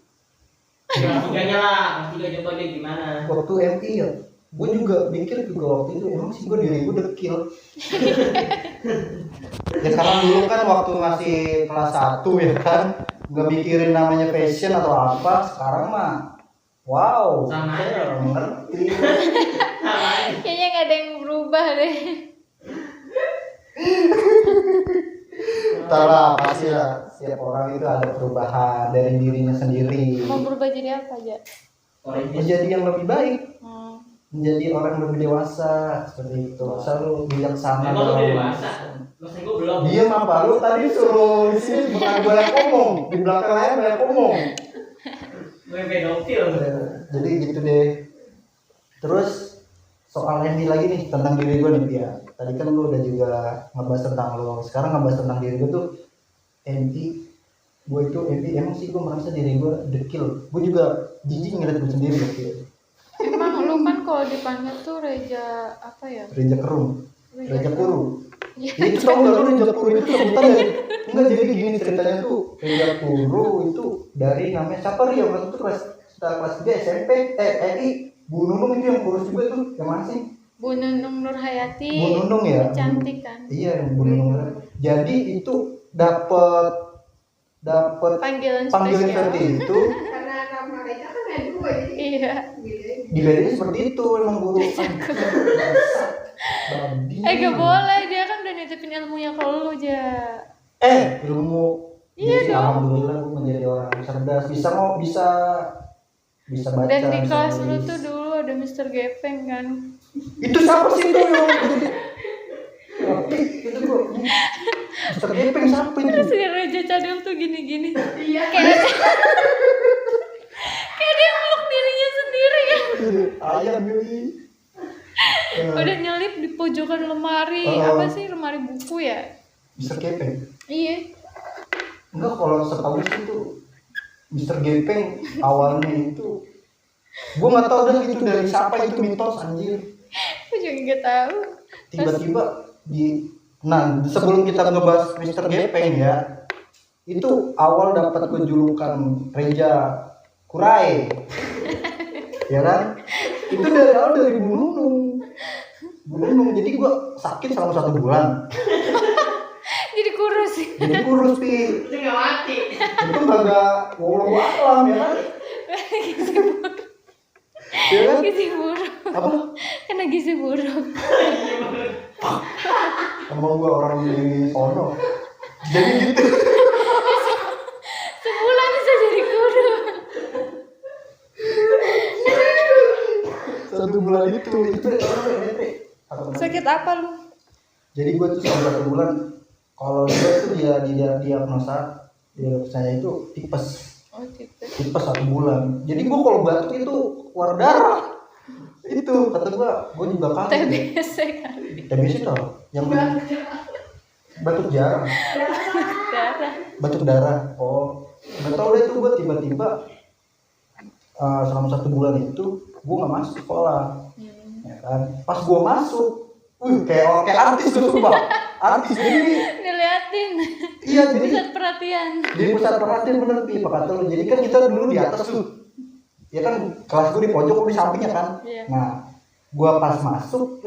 Kelas 3-nya lah, kelas 3 coba deh gimana? Waktu MI ya, gue juga mikir juga waktu itu emang sih gue diri gue dekil. Ya karena dulu kan waktu masih kelas 1 ya kan, nggak mikirin namanya fashion atau apa. Sekarang mah wow, Sama saya aja. mengerti. Kayaknya nggak ada yang berubah deh. Entahlah, pasti lah setiap orang itu ada perubahan dari dirinya sendiri. Mau berubah jadi apa aja? Menjadi yang lebih baik, Hmm. menjadi orang yang lebih dewasa seperti itu. Selalu bijaksana. Emang lu udah dewasa? Masa gue belum. Diam apa lu tadi suruh di sini bukan banyak ngomong, di belakang layar banyak ngomong. Gue pedofil. Jadi gitu deh. Terus soal Hendy lagi nih tentang diri gue nih Pia. Tadi kan lu udah juga ngebahas tentang lo. Sekarang ngebahas tentang diri gue tuh Hendy. Gue itu Hendy emang sih gue merasa diri gue dekil. Gue juga jijik ngeliat gue sendiri dekil. Emang lu kan kalau dipanggil tuh Reja apa ya? Reja Kerum, Reja Kuru. Iya. Jadi tau nggak lu Reja Kuru itu sebutan dari enggak jadi gini ceritanya tuh Reja Kuru itu dari namanya siapa Ria waktu itu setelah kelas 3 SMP RI Bu Nunung itu yang kurus juga tuh yang masih Bu Nunung Nurhayati. Bu Nunung ya. Cantik kan? Iya yang Bu Nunung. Jadi itu dapat Panggilan panggilan spesial. seperti itu Karena nama Reja kan ada dua jadi Iya. bedain. dibedain seperti itu emang guru. Babi. Gak boleh, dia kan udah nitipin ilmunya ke lu aja. Ilmu. Iya Jadi, dong. alhamdulillah gue menjadi orang cerdas, bisa baca. Dan di bisa kelas lu nulis. tuh dulu ada Mr. Gepeng kan? Itu siapa sih itu yang itu gue Mister Gepeng siapa Terus itu? si Reja Cadel tuh gini-gini. Iya. Kayak dia meluk dirinya sendiri ya. Ayam ini. Udah nyelip di pojokan lemari. Oh. Apa sih, lemari buku ya? Mister Gepeng. Iya. Enggak, kalau setahu sih itu Mister Gepeng awalnya itu gue nggak tahu dah itu dari siapa itu mitos anjir. Aku juga gak tahu. Tiba-tiba nah sebelum kita ngebahas Mister Gepeng ya, itu awal dapat kejulukan Reja Kurai ya kan, itu dari awal dari Bu Nunung. Jadi gue sakit selama 1 bulan Jadi kurus. jadi kurus Pi. Itu nggak mati. Itu kagak walau alam ya kan. Ya kan? Gizi buruk. Apa? Kena gizi buruk. Emang gua orang di sono. Jadi gitu. Sebulan bisa jadi kurus. 1 bulan itu Sakit apa lu? jadi gua tuh selama 1 bulan kalau gua tuh diagnosanya itu tipes. Oh gitu. Tipes 1 bulan. Jadi gua kalau batuk itu keluar darah. Itu kata gua juga kaget. TBC kali. TBC tau yang batuk jarang. Darah. Batuk darah. Oh, nggak tahu deh itu gue tiba-tiba selama 1 bulan itu gue nggak masuk sekolah, ya kan. Pas gue masuk, kayak artis tuh sumpah, artis jadi Diliatin. iya jadi Pusat perhatian. jadi pusat perhatian bener Pi, apa kata lu. Jadi kan kita dulu di atas tuh, ya kan kelas gue di pojok, di sampingnya kan. Iya. Nah, gue pas masuk,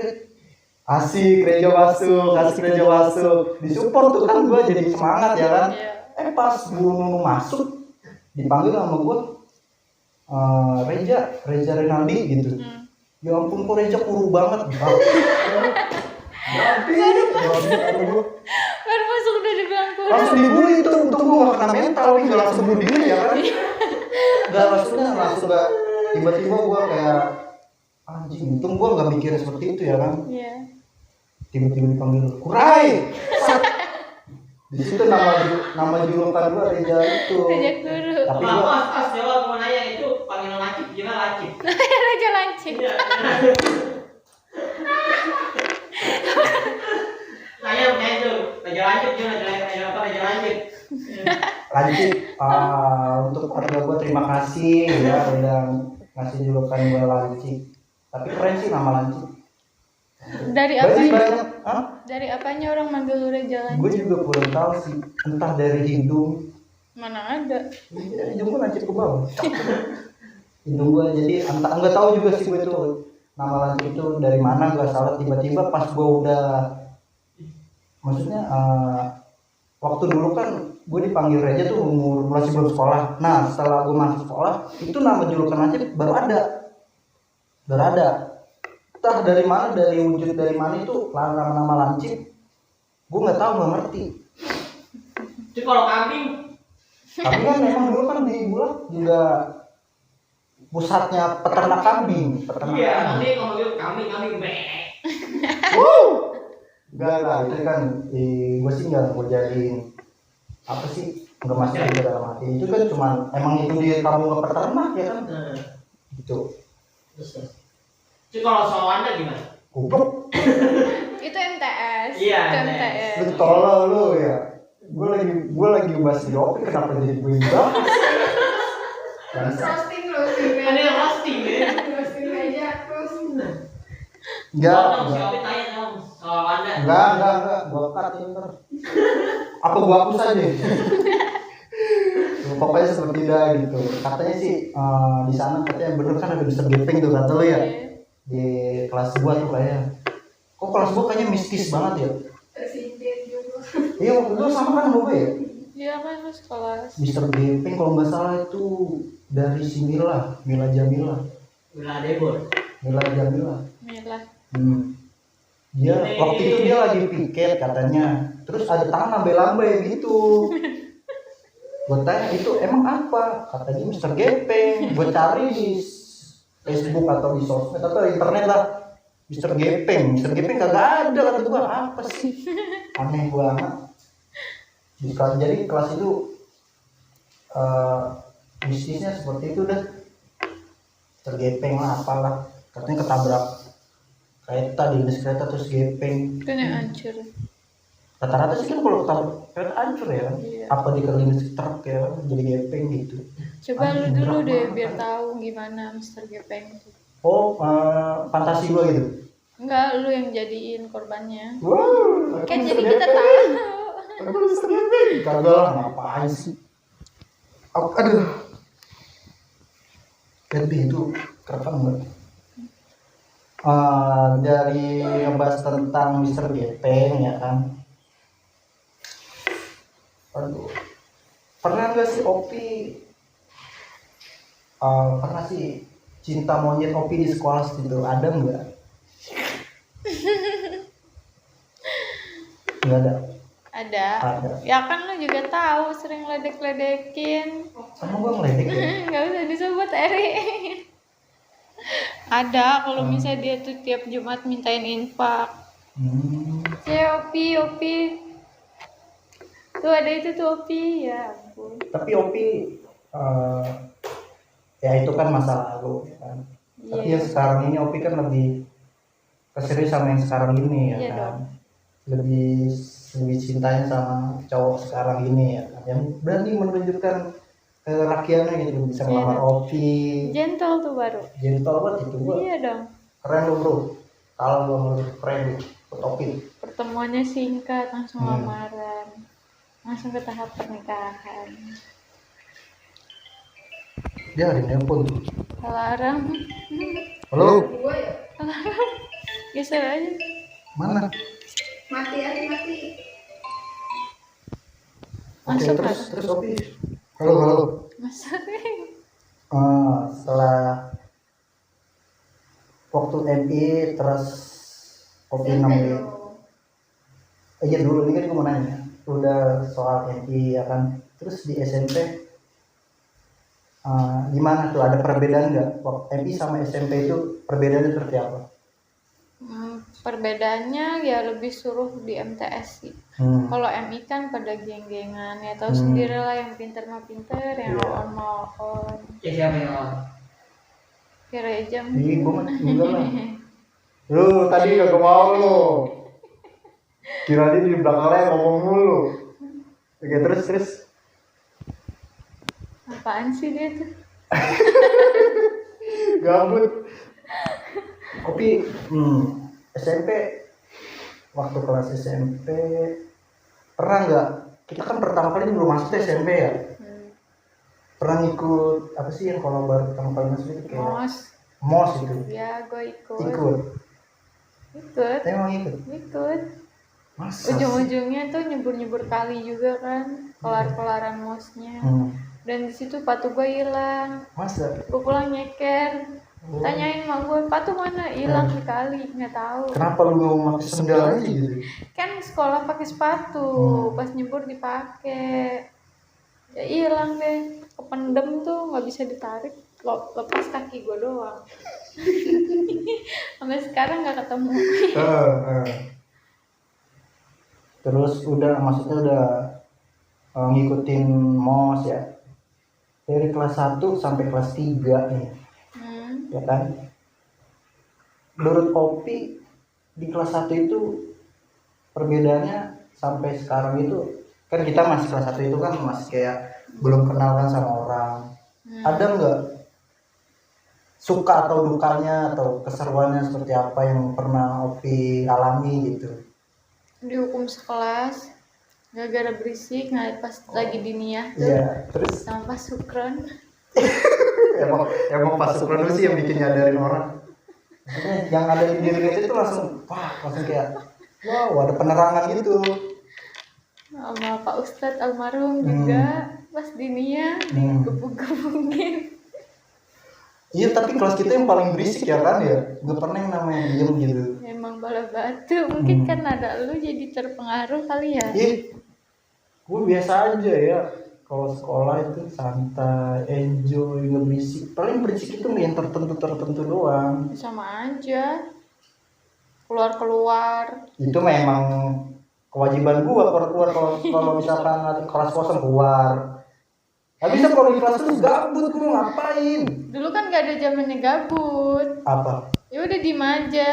asik Reja masuk, disupport tuh kan gue jadi semangat ya kan. Iya. Pas Nunung masuk dipanggil sama gue Reja Renaldi gitu. Ya ampun kok Reja kuru banget. Baru masuk udah dibilang kurus. Langsung dibully itu, untung gue gak kena mental, gak langsung bunuh diri ya kan. Gak maksudnya langsung gak tiba-tiba gue kayak anjing, untung gue gak mikir seperti itu ya kan. Iya. Tiba-tiba dipanggil Kurai. Di situ nama julukan gue Reja itu. Reja Guru. Tapi Apa gue pas jawab mau nanya itu panggilan lancip gimana lancip? Raja lancip. Iya. Nanya itu raja lancip gimana raja apa raja lancip? lanjut untuk keluarga gue terima kasih ya udah ngasih julukan gue Lancip. Tapi keren sih nama Lancip. Dari Banyak apanya? Hah? Dari apanya orang manggil lu Reja Gue lancip? juga kurang tahu sih, entah dari hidung. Mana ada? Hidung gue Lancip ke bawah. Hidung gue jadi entah, nggak tahu juga sih gue tuh nama Lancip itu dari mana. Gue salah tiba-tiba pas gue udah, maksudnya waktu dulu kan gue dipanggil Reja tuh umur masih belum sekolah. Nah setelah gue masuk sekolah itu nama julukan Lancip baru ada. Entah dari mana, dari wujud dari mana itu nama Lancip, gue nggak tahu, nggak ngerti. Jadi kalau kambing, Tapi kan memang dulu kan di Bulak juga pusatnya peternak kambing. iya, nanti kalau dia kambing be. Enggak, itu kan gue sih nggak mau jadiin apa sih, nggak masuk ke dalam hati. Itu kan cuma emang itu di kamu nggak peternak ya kan, gitu. Jadi kalau soal Anda gimana? Goblok, Itu MTS. Iya, Itu MTS. lu tolol lu ya. Gue lagi bahas di OP, kenapa jadi gue yang bahas? Roasting Kan dia roasting ya. roasting aja terus. Enggak, Si Opi tanya dong soal Anda. enggak, gua cut ini ntar. Apa gua hapus aja? Pokoknya seperti dah gitu. Katanya sih di sana katanya bener kan ada Mr. Gepeng tuh kata lu ya. Di kelas gua tuh kayaknya. Kok kelas gua kayaknya mistis banget ya? Tersingkir juga. Iya, waktu itu sama kan sama gue ya. Iya kan lu sekelas. Mr. Gepeng kalau nggak salah itu dari si Mila Jamila. Bila Debor. Mila Jamila. Milah. Dia waktu itu dia lagi piket katanya, terus ada tangan lambai-lambai gitu. Gue tanya itu emang apa? Katanya Mr. Gepeng. Gue cari di Facebook atau di sosmed atau internet lah, Mr. Gepeng kagak ada, kata gue apa sih? Aneh banget. Jadi kelas itu bisnisnya seperti itu dah. Mr. Gepeng lah apalah, katanya ketabrak kereta, dinas kereta terus gepeng. Kan yang hancur. Rata-rata sih kan kalau ketabrak kereta hancur ya kan. Iya. Apa dikelilingi truk ya kan, jadi gepeng gitu. Coba lu Anjing, dulu berat deh banget. biar tahu gimana Mr. Gepeng itu. Oh, fantasi gua gitu. Enggak, lu yang jadiin korbannya. Wow, Kan jadi kita tahu. Aku Mr. Gepeng. Kagak lah, ngapain sih? Aduh. Lebih itu kerekam nggak? Dari ngebahas tentang Mr. Gepeng ya kan. Aduh. Pernah nggak sih Opi pernah sih cinta monyet Opi di sekolah gitu, ada nggak? Nggak ada. Ada. Ya kan lu juga tahu sering ledek-ledekin. Emang gua ngeledek ya? Enggak usah disebut Eri. Ada kalau misalnya dia tuh tiap Jumat mintain infak. Ya Opi. Tuh ada itu tuh Opi, ya ampun. Tapi Opi ya itu kan masa lalu ya kan. Tapi Iya. yang sekarang ini Opi kan lebih keserius sama yang sekarang ini ya Iya kan. dong. Lebih cintanya sama cowok sekarang ini ya kan. Yang berani menunjukkan kelakiannya gitu, bisa ngelamar Opi. Gentle tuh baru. Gentle banget itu gua. Iya dong. Keren lo bro. Kalau gua menurut keren lo, buat Opi. Pertemuannya singkat, langsung Hmm. lamaran. Langsung ke tahap pernikahan. Dia ada nelpon tuh. Alarm. Halo, Gua ya Geser aja. mana? mati aja mati. Oke, Masuk terus Opi. Halo. Masuk. Setelah waktu MI terus Opi nemuin. Iya dulu ini kan gue mau nanya. Udah soal MI ya kan. Terus di SMP gimana tuh, ada perbedaan nggak? MI sama SMP itu perbedaannya seperti apa? Perbedaannya ya lebih suruh di MTS sih. Kalau MI kan pada geng-gengan, ya tahu sendiri lah, yang pinter mah pinter, yang Iya. mau on. Ya siapa yang lawan? Kira jam. Ih, gue mah enggak lah. Lu tadi kagak mau lu. Kira di belakangnya ngomong mulu. Oke, terus. Apaan sih dia tuh? Gabut. Kopi SMP, waktu kelas SMP pernah nggak, kita kan pertama kali belum masuk SMP ya, pernah ngikut apa sih yang kalau baru pertama kali masuk itu kayak mos gitu? Ya gue ikut. Ikut Ikut. emang ikut. Masa sih? Ujung-ujungnya tuh nyebur-nyebur kali juga kan, kelar-kelaran mosnya. Dan di situ sepatu gue hilang. Masa? Gue pulang nyeker, tanyain mak gue, sepatu mana? Hilang di kali, nggak tahu. Kenapa lu mau pakai sendal aja gitu? Kan sekolah pakai sepatu, pas nyebur dipakai. Ya hilang deh, kependem tuh nggak bisa ditarik, lepas kaki gue doang. Sampai sekarang nggak ketemu. Terus maksudnya udah ngikutin MOS ya dari kelas 1 sampai kelas 3 nih, ya kan? Menurut Opi di kelas 1 itu perbedaannya sampai sekarang itu, kan kita masih kelas 1 itu kan masih kayak belum kenal kan sama orang. Ada nggak suka atau dukanya atau keseruannya seperti apa yang pernah Opi alami gitu? Dihukum sekelas gara-gara berisik pas lagi diniyah tuh. Iya, terus sama pas sukron. emang pas sukron sih yang bikin nyadarin orang. Maksudnya yang ada di diri kita itu langsung kayak wow, ada penerangan gitu. Sama Pak Ustadz almarhum juga pas diniyah gebuk-gebukin. Iya, tapi kelas kita yang paling berisik ya kan ya, gak pernah yang namanya diem gitu. Emang bala batu, mungkin kan ada lu jadi terpengaruh kali ya. Gue biasa aja ya, kalau sekolah itu santai, enjoy, gak berisik. Paling berisik itu yang tertentu doang. Sama aja, keluar Itu memang kewajiban gue keluar kalau misalkan ada kelas kosong keluar. Tapi kalau di kelas itu gabut, gue ngapain? dulu kan gak ada zamannya gabut. Apa? Ya udah diem aja,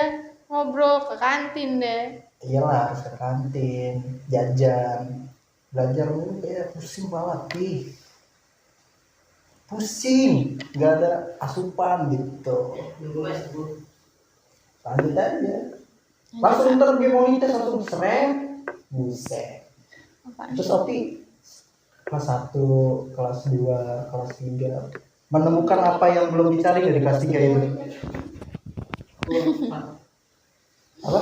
ngobrol ke kantin deh. Iyalah, harus ke kantin, jajan, belajar dulu kayak pusing banget nih. Pusing, nggak ada asupan gitu. Lanjut aja. Langsung ntar dia mau nites langsung seret, buset. Terus Opi kelas 1, kelas 2, kelas 3 menemukan apa yang belum dicari dari kelas 3 itu? Apa?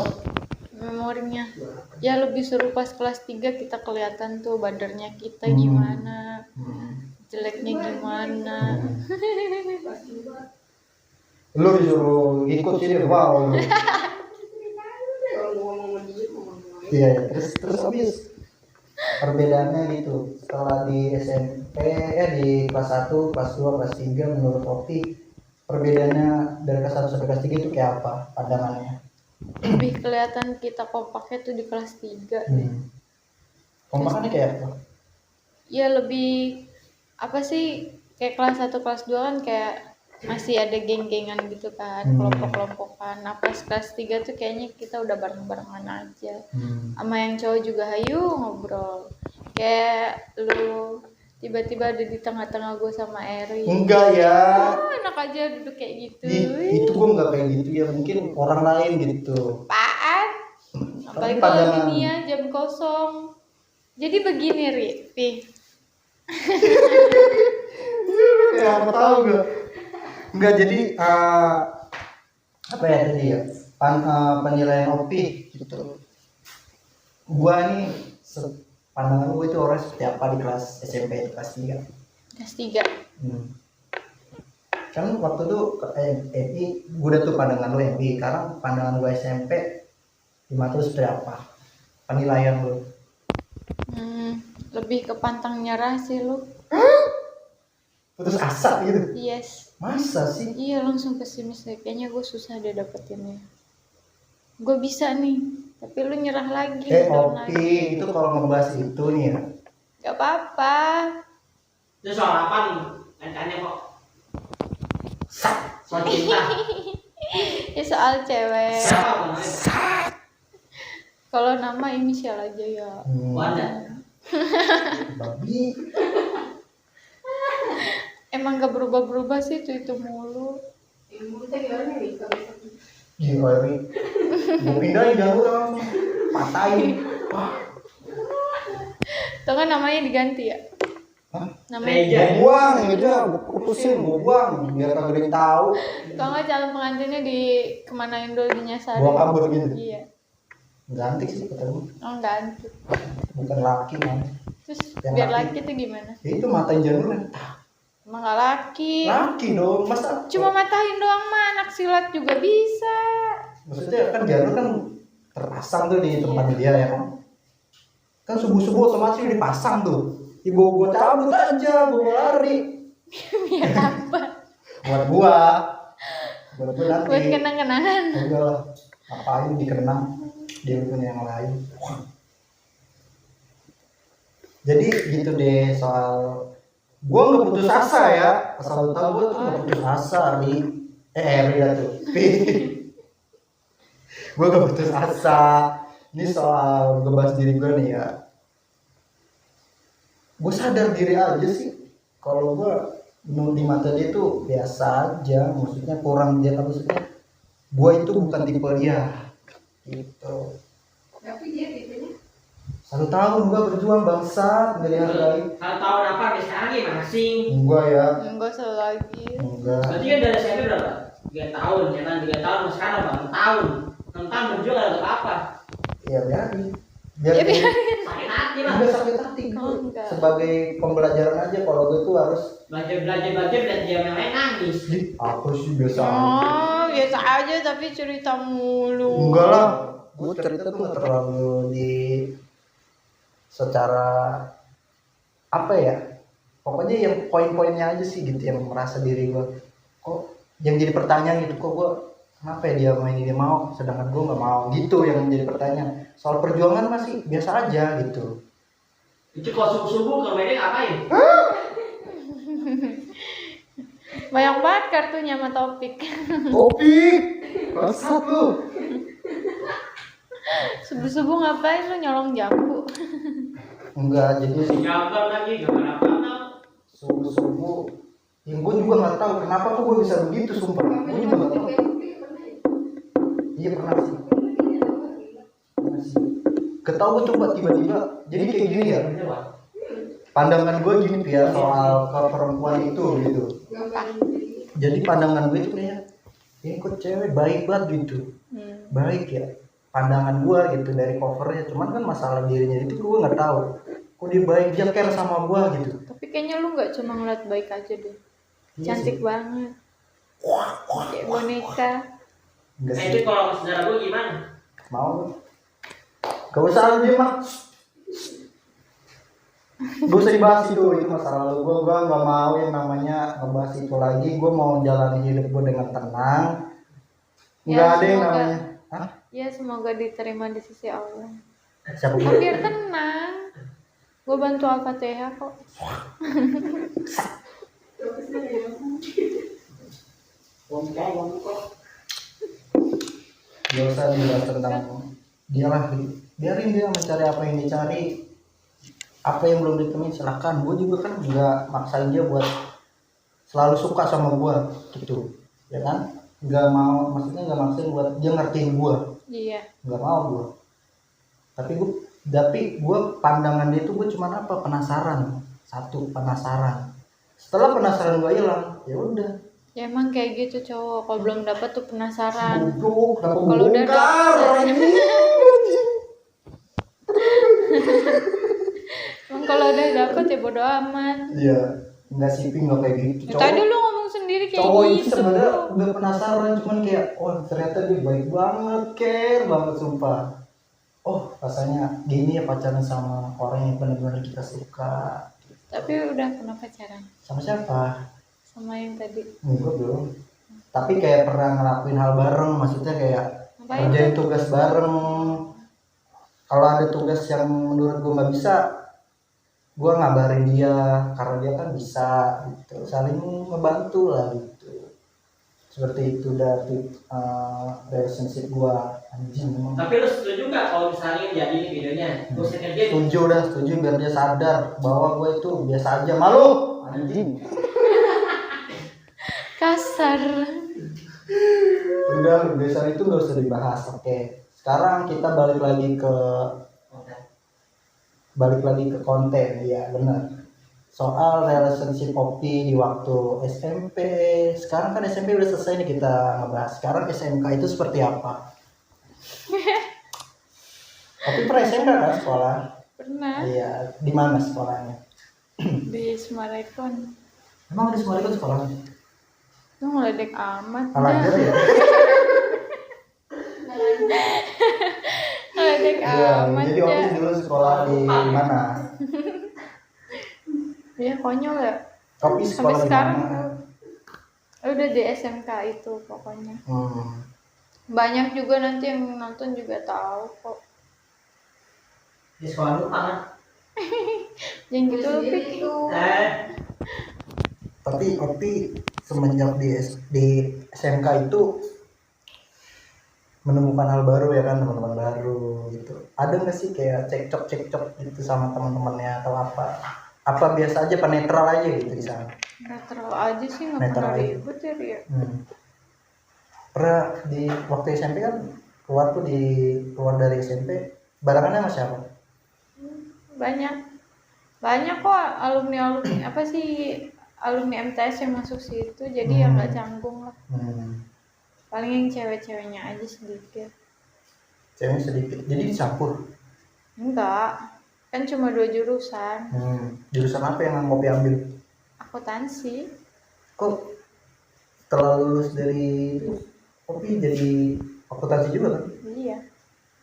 Memorinya ya lebih seru pas kelas 3, kita kelihatan tuh badannya kita gimana, jeleknya gimana. Lu disuruh ikut sini, wow. Iya, terus habis perbedaannya gitu setelah di SMP di kelas 1, kelas 2, kelas 3 menurut Opi perbedaannya dari kelas 1 sampai kelas 3 itu kayak apa pandangannya? Lebih kelihatan kita kompaknya tuh di kelas 3 deh. Kompaknya kayak apa? Ya lebih apa sih, kayak kelas 1 kelas 2 kan kayak masih ada geng-gengan gitu kan, kelompok-kelompokan. Nah pas kelas 3 tuh kayaknya kita udah bareng-barengan aja. Sama yang cowok juga hayu ngobrol. Kayak lu tiba-tiba ada di tengah-tengah gue sama Eri. Enggak ya. Enak aja duduk kayak gitu. Itu gue enggak kayak gitu ya, mungkin orang lain gitu. Apaan? Apalagi kalau dunia jam kosong. Jadi begini Pi. Ya apa tahu gak? Enggak, jadi apa ya tadi ya? Penilaian Opi gitu. Gua nih pandangan gue itu orang seperti apa di kelas SMP, kelas 3. Kelas 3. Kan waktu itu Epi, gue udah tuh pandangan lu Epi. Sekarang pandangan gue SMP gimana tuh seperti apa? Penilaian lu? Lebih ke pantang nyerah sih lu. Putus asa gitu? Yes. Masa sih? Iya, langsung pesimis. Kayaknya gue susah deh dapetinnya. Gue bisa nih, tapi lu nyerah lagi. Opi, itu kalau ngebahas itu nih ya. Gak apa-apa. Itu soal apa nih? Tanya kok. Soal cinta. Ya soal cewek. Siapa namanya? Kalau nama inisial aja ya. Wanda. Babi. Emang gak berubah-berubah sih itu mulu. Gila ini. Gue pindahin jalur langsung. Patahin. Wah. Tuh kan namanya diganti ya? Hah? Namanya Gue buang aja, gue putusin, gue buang biar kagak ada yang tahu. kalau nggak calon pengantinnya di kemanain dulu, dinyasarin. Gua kabur gitu. Iya. Ganti sih kata gue. Oh ganti. Bukan laki kan. Terus Yang biar laki. laki tuh gimana? Ya itu matain janurnya. Emang gak laki. Laki dong, masa Cuma matahin doang mah anak silat juga bisa. maksudnya kan janur kan terpasang tuh di tempatnya dia ya kan. Kan subuh-subuh otomatis dipasang tuh. Ibu gua cabut aja, gua mau lari. Biar apa? Buat gua nanti. Buat kenang-kenangan. Enggak lah, ngapain dikenang, dia punya yang lain. Jadi gitu deh soal gua nggak putus asa ya, asal lu tahu gua tuh nggak putus asa nih. Ria tuh. Gua nggak putus asa. Ini soal ngebahas diri gua nih ya. Gue sadar diri aja sih kalau gue menurut di mata dia tuh biasa aja, maksudnya kurang dia, maksudnya gue itu bukan tipe dia gitu. Tapi dia tipenya 1 tahun gue berjuang bangsa dari hari. 1 tahun apa sampai sekarang ya masing. Enggak ya, Enggak usah lagi. enggak. Berarti kan dari SMP berapa? 3 tahun ya kan, 3 tahun sekarang berapa? 6 tahun. 6 tahun berjuang ada apa? Ya biarin, Ya biarin. Sakit hati lah. Enggak sakit hati Oh, gue. enggak. Sebagai pembelajaran aja kalau gue tuh harus Belajar dan dia yang lain nangis. apa sih biasa aja. Oh, biasa aja tapi cerita mulu. Enggak lah, gue cerita tuh nggak terlalu di secara apa ya, pokoknya yang poin-poinnya aja sih gitu yang merasa diri gue kok yang jadi pertanyaan gitu, kok gue kenapa ya dia main ini mau sedangkan gue nggak mau gitu, yang menjadi pertanyaan. Soal perjuangan masih biasa aja gitu. Itu kalau subuh ke media ngapain? Banyak banget kartunya sama topik. Topik basat lu. Subuh-subuh ngapain lu nyolong jambu? Enggak, jadi Gambar lagi, gambar apa? subuh-subuh yang gue juga nggak tahu kenapa kok gue bisa begitu, sumpah gue juga nggak tahu. Iya pernah sih. Ketahu gue coba tiba-tiba jadi kayak gini ya, pandangan gue gini ya soal ke perempuan itu gitu. Jadi pandangan gue itu kayak ini kok cewek baik banget gitu, baik ya pandangan gue gitu dari covernya. Cuman kan masalah dirinya itu gue nggak tahu kok dia baik, dia care sama gue gitu. Tapi kayaknya lu nggak cuma ngeliat baik aja deh. Iya Cantik sih. banget. Kayak boneka. Enggak Nah sih, itu kalau saudara gue gimana? mau gak usah dia mah, gue usah dibahas itu masalah lalu. Gue nggak mau yang namanya ngebahas itu lagi. Gue mau jalani hidup gue dengan tenang, nggak Ya, ada yang semoga. namanya hah? Ya semoga diterima di sisi Allah. Siapa Kan gue? biar tenang. Gue bantu Al-Fatihah kok. Gak usah dibahas tentang dia lah, biarin dia mencari apa yang dicari, apa yang belum ditemuin silakan. Gue juga kan nggak maksain dia buat selalu suka sama gue gitu ya kan, nggak mau, maksudnya nggak maksain buat dia ngertiin gue, Iya. nggak mau gue. Tapi gue pandangan dia tuh gue cuman apa, penasaran. Satu, penasaran. Setelah penasaran gue hilang, ya udah. Ya emang kayak gitu cowok. Kalau belum dapat tuh penasaran. Goblok, kenapa Kalau udah bongkar? dapet, emang kalau udah dapet ya bodo amat. Iya, nggak sih, nggak kayak gitu. Ya, tadi lu ngomong sendiri kayak Cowok itu gitu. sebenarnya udah penasaran, cuman kayak oh ternyata dia baik banget, care banget sumpah. Oh rasanya gini ya pacaran sama orang yang benar-benar kita suka. Tapi udah pernah pacaran Sama siapa? sama yang tadi. Enggak belum. Tapi kayak pernah ngelakuin hal bareng, maksudnya kayak Apa kerjain itu? tugas bareng. Kalau ada tugas yang menurut gue nggak bisa, gue ngabarin dia karena dia kan bisa gitu, saling ngebantu lah gitu. Seperti itu dari relationship gue. Anjing emang. Tapi lu setuju nggak kalau misalnya jadi ini videonya? Gue kerja Setuju biar dia sadar bahwa gue itu biasa aja. Malu anjing. Kasar. Udah biasa itu nggak usah dibahas. Oke, sekarang kita balik lagi ke konten. Ya benar, soal relationship Opi di waktu SMP. Sekarang kan SMP udah selesai nih, kita ngebahas sekarang SMK itu seperti apa. Tapi pernah SMK kan sekolah? Pernah Iya, di mana sekolahnya? di Semarekon. Emang di sekolah itu sekolahnya? Itu ngeledek amat. Alajar ya? Ngeledek Iya, amat jadi ya. Opis dulu sekolah di mana? Iya konyol ya. Opis Sampai sekolah di sekarang mana? udah di SMK itu pokoknya. Hmm. Banyak juga nanti yang nonton juga tahu kok. Di sekolah lupa kan? Yang gitu Jadi Pik. itu Tapi Opi semenjak di SMK itu menemukan hal baru ya kan, teman-teman baru gitu. Ada nggak sih kayak cekcok gitu sama teman-temannya atau apa? Apa biasa aja, apa netral aja gitu di sana? Netral aja sih, nggak Netral pernah aja. ribut ya Ria. Pernah di waktu SMP kan keluar dari SMP barengannya sama siapa? Banyak kok alumni apa sih, alumni MTS yang masuk situ, jadi ya nggak canggung lah. Paling yang cewek-ceweknya aja sedikit. Ceweknya sedikit, jadi dicampur. Enggak, kan cuma 2 jurusan. Jurusan apa yang Opi ambil? Akuntansi. Kok setelah lulus dari Opi jadi akuntansi juga kan? Iya,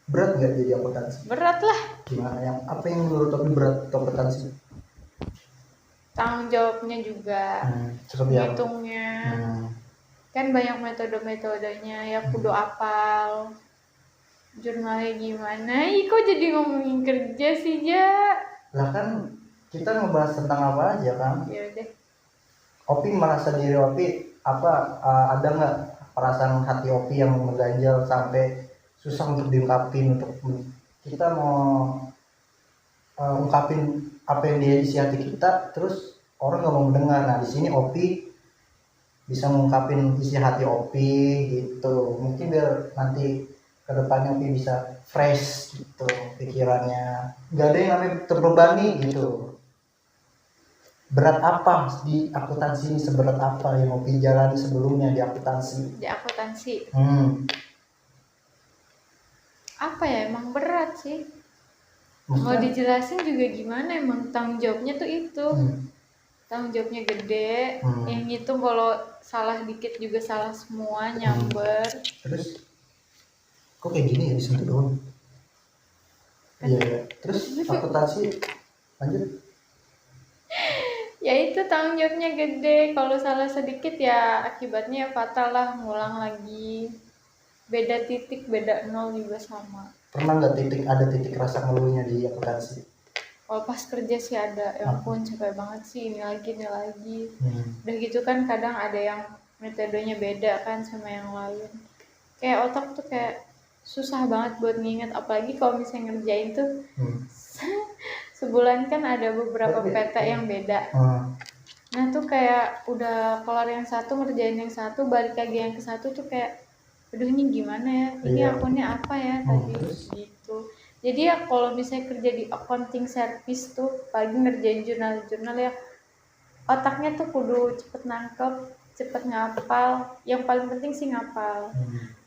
Berat nggak jadi akuntansi? berat lah. Gimana, yang apa yang menurut Opi berat akuntansi? Tanggung jawabnya juga, Seperti apa? ngitungnya. Kan banyak metode-metodenya ya, kudu apal. Jurnalnya gimana? Ih, kok jadi ngomongin kerja sih, Ja? Lah kan kita ngebahas tentang apa aja kan? Ya udah. Opi merasa diri Opi apa, ada nggak perasaan hati Opi yang mengganjal sampai susah untuk diungkapin, untuk kita mau ungkapin apa yang di isi hati kita, terus orang nggak mau mendengar. Nah di sini Opi bisa mengungkapin isi hati Opi gitu, mungkin biar nanti kedepannya Opi bisa fresh gitu pikirannya, nggak ada yang namanya terbebani gitu. Berat apa di akuntansi ini, seberat apa yang Opi jalani sebelumnya di akuntansi? Di akuntansi. Apa ya, emang berat sih. Mau dijelasin juga gimana, emang tanggung jawabnya tuh itu. Tanggung jawabnya gede. Yang itu kalau salah dikit juga salah semua, nyamber. Terus kok kayak gini ya, disentuh doang? Iya. Terus akuntansi lanjut. Ya itu tanggung jawabnya gede. Kalau salah sedikit ya akibatnya fatal lah, ngulang lagi. Beda titik, beda nol juga sama. Pernah nggak ada titik rasa ngeluhnya di akuntansi? Kalau pas kerja sih ada, ya ampun capek banget sih, ini lagi. Udah gitu kan kadang ada yang metodenya beda kan sama yang lain. Kayak otak tuh kayak susah banget buat nginget, apalagi kalau misalnya ngerjain tuh sebulan kan ada beberapa PT yang beda. Nah tuh kayak udah kelar yang satu, ngerjain yang satu, balik lagi yang ke satu tuh kayak aduh ini gimana ya, ini akunnya apa ya tadi gitu. Jadi ya kalau misalnya kerja di accounting service tuh pagi ngerjain jurnal ya, otaknya tuh kudu cepet nangkep, cepet ngapal. Yang paling penting sih ngapal.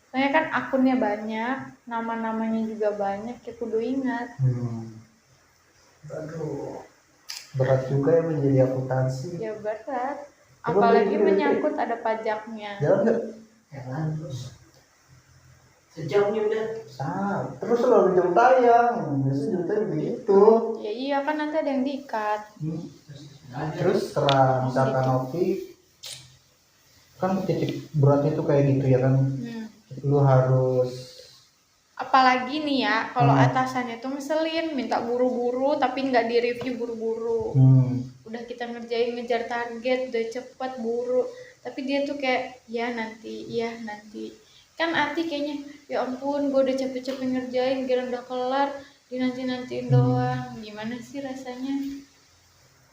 Soalnya kan akunnya banyak, nama-namanya juga banyak, ya kudu ingat. Aduh, berat juga ya menjadi akuntansi. Ya berat, apalagi menyangkut ada pajaknya. Jalan nggak? Jangan terus. Sejamnya udah. Terus selalu jam tayang, biasanya jam tayang begitu. Ya iya kan nanti ada yang di-cut. Terus setelah misalkan Opi kan titik beratnya tuh kayak gitu ya kan, lu harus, apalagi nih ya kalau atasannya tuh ngeselin, minta buru-buru tapi nggak di-review buru-buru. Udah kita ngejar target, udah cepet buru, tapi dia tuh kayak ya nanti kan arti kayaknya ya ampun gue udah capek-capek ngerjain kira udah kelar, dinanti-nantiin doang. Gimana sih rasanya,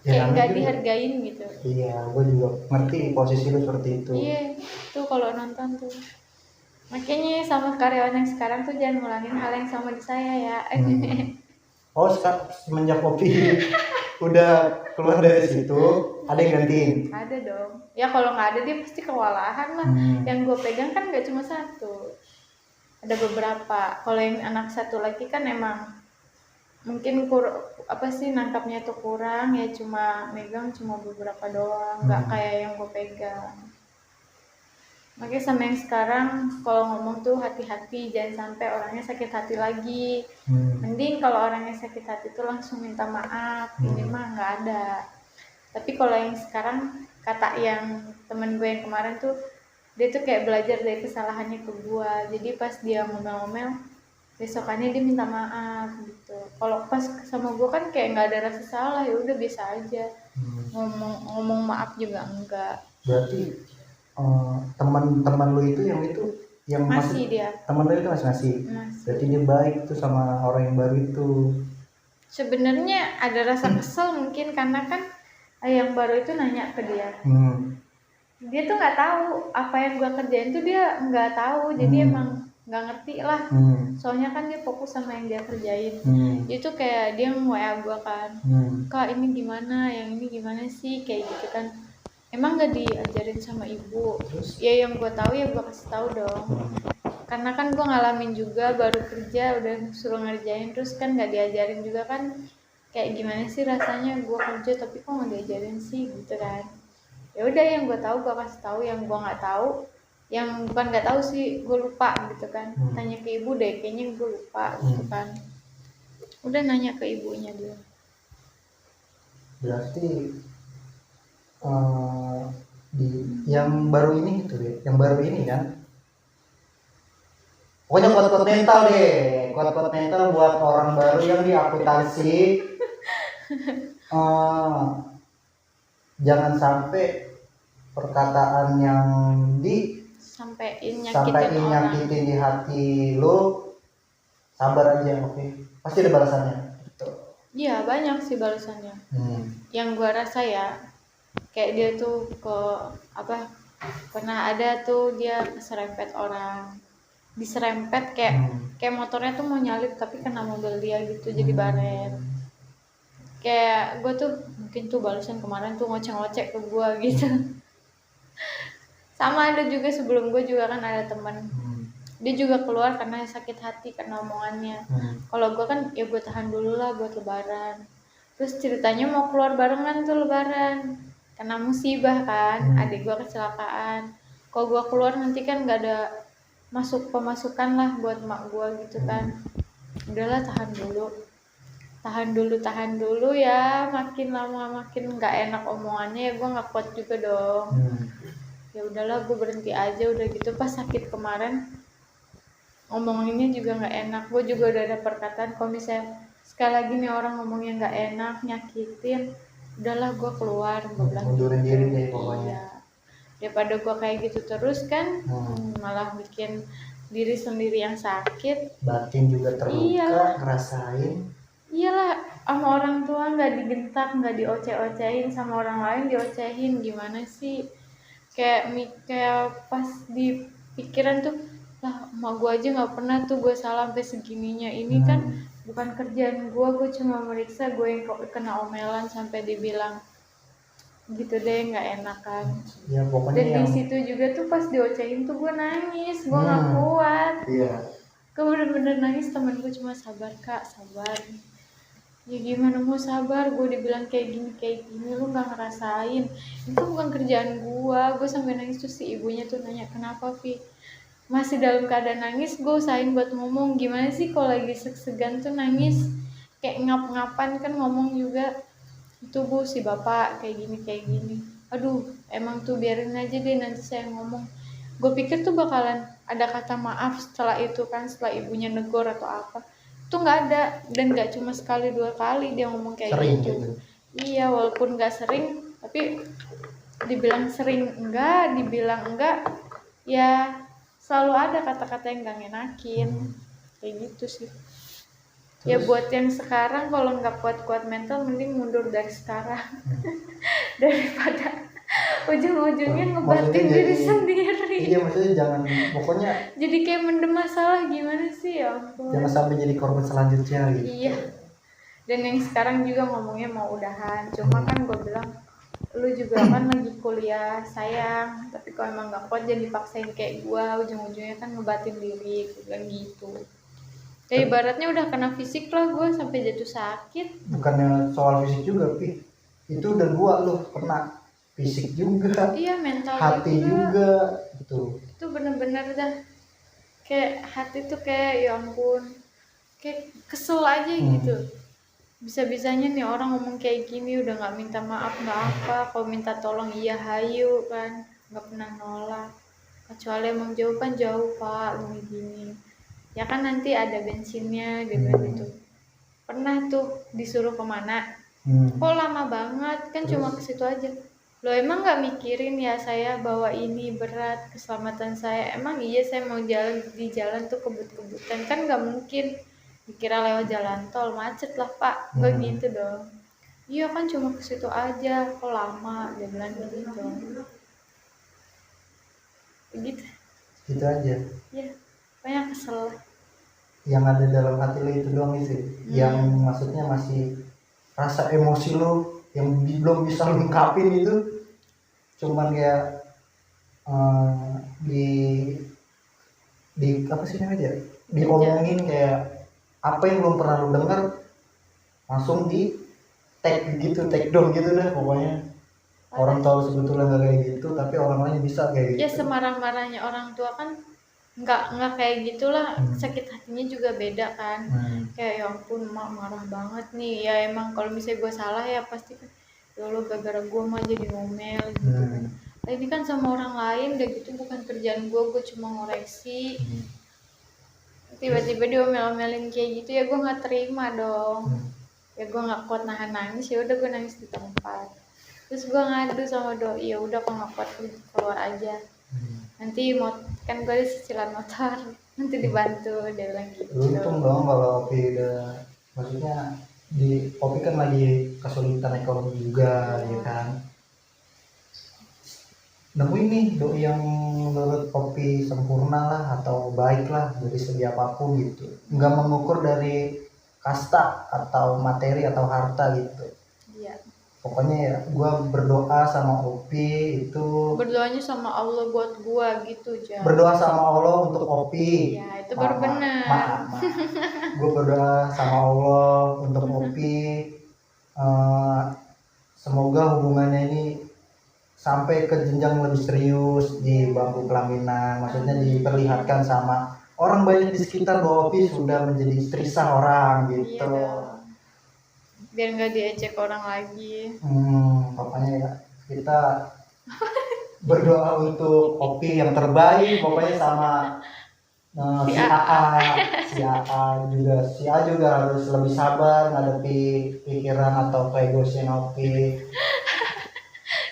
kayak nggak dihargain gitu. Iya, gue juga ngerti posisi lu seperti itu. Iya tuh kalau nonton tuh, makanya sama karyawan yang sekarang tuh jangan ngulangin hal yang sama di saya ya. Oh semenjak Opi udah keluar dari situ, ada yang gantiin? Ada dong ya, kalau nggak ada dia pasti kewalahan lah. Yang gue pegang kan nggak cuma satu, ada beberapa. Kalau yang anak satu lagi kan emang mungkin nangkapnya tuh kurang ya, cuma megang cuma beberapa doang, nggak kayak yang gue pegang. Makanya sama yang sekarang kalau ngomong tuh hati-hati, jangan sampai orangnya sakit hati lagi. Mending kalau orangnya sakit hati tuh langsung minta maaf, ini mah nggak ada. Tapi kalau yang sekarang, kata yang temen gue yang kemarin tuh, dia tuh kayak belajar dari kesalahannya ke gue. Jadi pas dia ngomel-ngomel, besokannya dia minta maaf gitu. Kalau pas sama gue kan kayak nggak ada rasa salah, ya udah biasa aja. Ngomong maaf juga enggak. Berarti teman-teman lu itu yang Masih dia. Teman lu itu masih. Berarti dia baik tuh sama orang yang baru itu. Sebenarnya ada rasa kesel mungkin karena kan yang baru itu nanya ke dia. Dia tuh nggak tahu apa yang gue kerjain tuh, dia nggak tahu. Jadi emang nggak ngerti lah. Soalnya kan dia fokus sama yang dia kerjain. Dia tuh kayak dia nge-WA gue kan, Kak ini gimana, yang ini gimana sih, kayak gitu kan. Emang gak diajarin sama ibu? Terus? Ya yang gue tahu ya gue kasih tahu dong. Karena kan gue ngalamin juga, baru kerja udah suruh ngerjain, terus kan gak diajarin juga kan. Kayak gimana sih rasanya gue kerja tapi kok gak diajarin sih gitu kan. Ya udah yang gue tahu gue kasih tahu, yang gue nggak tahu, yang bukan nggak tahu sih, gue lupa gitu kan. Tanya ke ibu deh, kayaknya gue lupa gitu kan. Udah nanya ke ibunya dia. Berarti yang baru ini gitu deh, yang baru ini kan, pokoknya kuat-kuat mental deh, kuat-kuat mental buat orang baru yang di akuntansi. Jangan sampai perkataan yang sampein nyakitin di hati lu, sabar aja, oke? Pasti ada balasannya. Iya banyak sih balasannya. Yang gua rasa ya, kayak dia tuh pernah ada tuh dia keserempet orang, diserempet kayak motornya tuh mau nyalip tapi kena mobil dia gitu, jadi baret. Kayak gue tuh mungkin tuh balasan kemarin tuh ngoceh-ngoceh ke gue gitu. Sama ada juga sebelum gue juga kan ada teman, dia juga keluar karena sakit hati karena omongannya. Kalau gue kan ya gue tahan dulu lah buat lebaran. Terus ceritanya mau keluar barengan tuh lebaran, karena musibah kan, adik gue kecelakaan. Kalau gue keluar nanti kan gak ada pemasukan lah buat mak gue gitu kan. Udahlah tahan dulu ya, makin lama makin nggak enak omongannya ya, gue nggak kuat juga dong. Ya udahlah gue berhenti aja udah gitu. Pas sakit kemarin ngomonginnya juga nggak enak, gue juga udah ada perkataan kalau misalnya sekali lagi nih orang ngomongnya nggak enak, nyakitin, udahlah gue keluar, gue bilang mundurin diri deh pokoknya. Iya. Daripada gue kayak gitu terus kan, malah bikin diri sendiri yang sakit, batin juga terluka, ngerasain. Iyalah, sama orang tua nggak digentak, nggak dioceh-ocehin, sama orang lain diocehin, gimana sih? Kayak pas di pikiran tuh, lah emak gue aja nggak pernah tuh gue salah sampai segininya. Ini kan bukan kerjaan gue cuma meriksa, gue yang kena omelan sampai dibilang gitu deh, nggak enak kan. Ya, pokoknya dan di situ juga tuh pas diocehin tuh gue nangis, gue nggak kuat. Gue bener-bener nangis, temen gue cuma sabar kak, sabar. Ya gimana mau sabar, gue dibilang kayak gini lu nggak ngerasain, itu bukan kerjaan gue sampai nangis. Tuh si ibunya tuh nanya, kenapa Vi? Masih dalam keadaan nangis, gue usahain buat ngomong, gimana sih kalau lagi segan tuh nangis, kayak ngap-ngapan kan ngomong juga. Itu bu, si bapak kayak gini, aduh emang tuh biarin aja deh nanti saya ngomong. Gue pikir tuh bakalan ada kata maaf setelah itu kan, setelah ibunya negor atau apa. Itu nggak ada, dan nggak cuma sekali 2 kali dia ngomong kayak gitu. Iya, walaupun nggak sering, tapi dibilang sering enggak, dibilang enggak, ya selalu ada kata-kata yang nggak ngenakin, kayak gitu sih. Ya buat yang sekarang kalau nggak kuat-kuat mental, mending mundur dari sekarang daripada ujung-ujungnya ngebatin diri sendiri. Iya, maksudnya jangan, pokoknya jadi kayak mendem masalah, gimana sih, ya ampun. Jangan sampai jadi korban selanjutnya gitu. Iya. Dan yang sekarang juga ngomongnya mau udahan, cuma kan gue bilang lu juga kan lagi kuliah sayang, tapi kalau emang gak kuat jangan dipaksain kayak gua, ujung-ujungnya kan ngebatin diri, gua bilang gitu. Ya ibaratnya udah kena fisik lah gua sampai jatuh sakit. Bukannya soal fisik juga Pi, itu udah gua loh kena fisik juga, Iya, mental hati juga gitu. Itu bener-bener dah kayak hati tuh kayak ya ampun, kayak kesel aja gitu. Bisa-bisanya nih orang ngomong kayak gini udah nggak minta maaf nggak apa, kalau minta tolong iya hayu kan, nggak pernah nolak, kecuali emang jauh kan jauh pak gini ya kan nanti ada bensinnya dia bilang gitu. Pernah tuh disuruh kemana kok lama banget kan, cuma ke situ aja. Lo emang nggak mikirin ya saya bawa ini berat keselamatan saya, emang iya saya mau jalan di jalan tuh kebut-kebutan kan nggak mungkin dikira lewat jalan tol macet lah pak, nggak gitu dong. Iya kan cuma ke situ aja kok lama, dia bilang gitu gitu aja ya. Banyak kesel yang ada dalam hati lo itu doang sih, yang maksudnya masih rasa emosi lo yang belum bisa lo ungkapin itu, cuman kayak di apa sih namanya, diomongin kayak apa yang belum pernah lo dengar langsung di take gitu, take down gitu dah pokoknya. Orang tahu sebetulnya nggak kayak gitu tapi orang lain bisa kayak gitu. Ya semarah-marahnya orang tua kan nggak kayak gitulah, sakit hatinya juga beda kan. Kayak ya ampun mak marah banget nih ya, emang kalau misalnya gue salah ya pasti kan ya lo gara-gara gue mah jadi ngomel gitu kan. Nah, ini kan sama orang lain udah gitu bukan kerjaan gue cuma ngoreksi. Tiba-tiba dia omel-omelin kayak gitu ya gue nggak terima dong. Ya gue nggak kuat nahan nangis, ya udah gue nangis di tempat. Terus gue ngadu sama doi, ya udah kalau nggak kuat keluar aja. Nanti kan gue ada cicilan motor, nanti dibantu, dia bilang gitu. Untung dong kalau Opi udah, maksudnya di Opi kan lagi kesulitan ekonomi juga ya kan. Nemuin nih doi yang menurut Opi sempurna lah atau baik lah dari segi apapun gitu, nggak mengukur dari kasta atau materi atau harta gitu. Iya. Pokoknya ya gue berdoa sama Opi itu, berdoanya sama Allah buat gue gitu aja. Berdoa sama Allah untuk Opi. Ya itu baru benar. Maaf. Gue berdoa sama Allah untuk Opi. Semoga hubungannya ini sampai ke jenjang lebih serius di bangku pelaminan. Maksudnya diperlihatkan sama orang banyak di sekitar bahwa Opi sudah menjadi istri sah orang gitu. Iya, biar nggak diejek orang lagi. Pokoknya ya kita berdoa untuk Opi yang terbaik pokoknya sama si A juga harus lebih sabar ngadepi pikiran atau keegoisan Opi.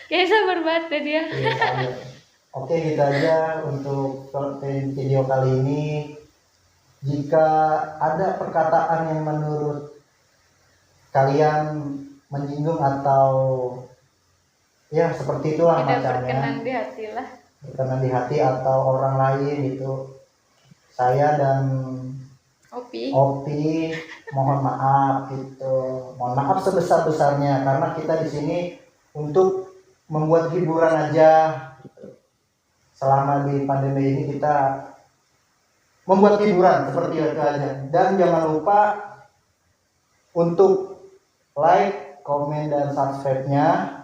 Kayak sabar banget deh dia. Oke, gitu aja untuk video kali ini. Jika ada perkataan yang menurut kalian menyinggung atau ya seperti itulah tidak macamnya, berkenan di hati lah, berkenan di hati atau orang lain itu, saya dan Opi mohon maaf gitu, mohon maaf sebesar-besarnya karena kita di sini untuk membuat hiburan aja. Selama di pandemi ini kita membuat hiburan seperti itu aja, dan jangan lupa untuk like, komen, dan subscribe-nya.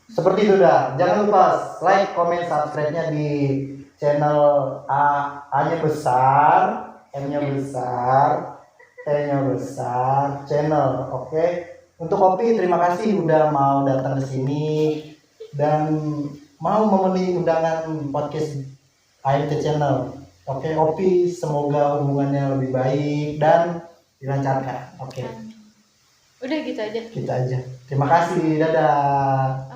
Seperti itu dah. Jangan lupa like, komen, subscribe-nya di channel A-nya besar, M-nya besar, T-nya besar, channel. Oke. Untuk Opi terima kasih udah mau datang ke sini dan mau memenuhi undangan podcast AMT Channel. Oke, Opi semoga hubungannya lebih baik dan dilancarkan. Oke. udah gitu aja. Terima kasih, dadah.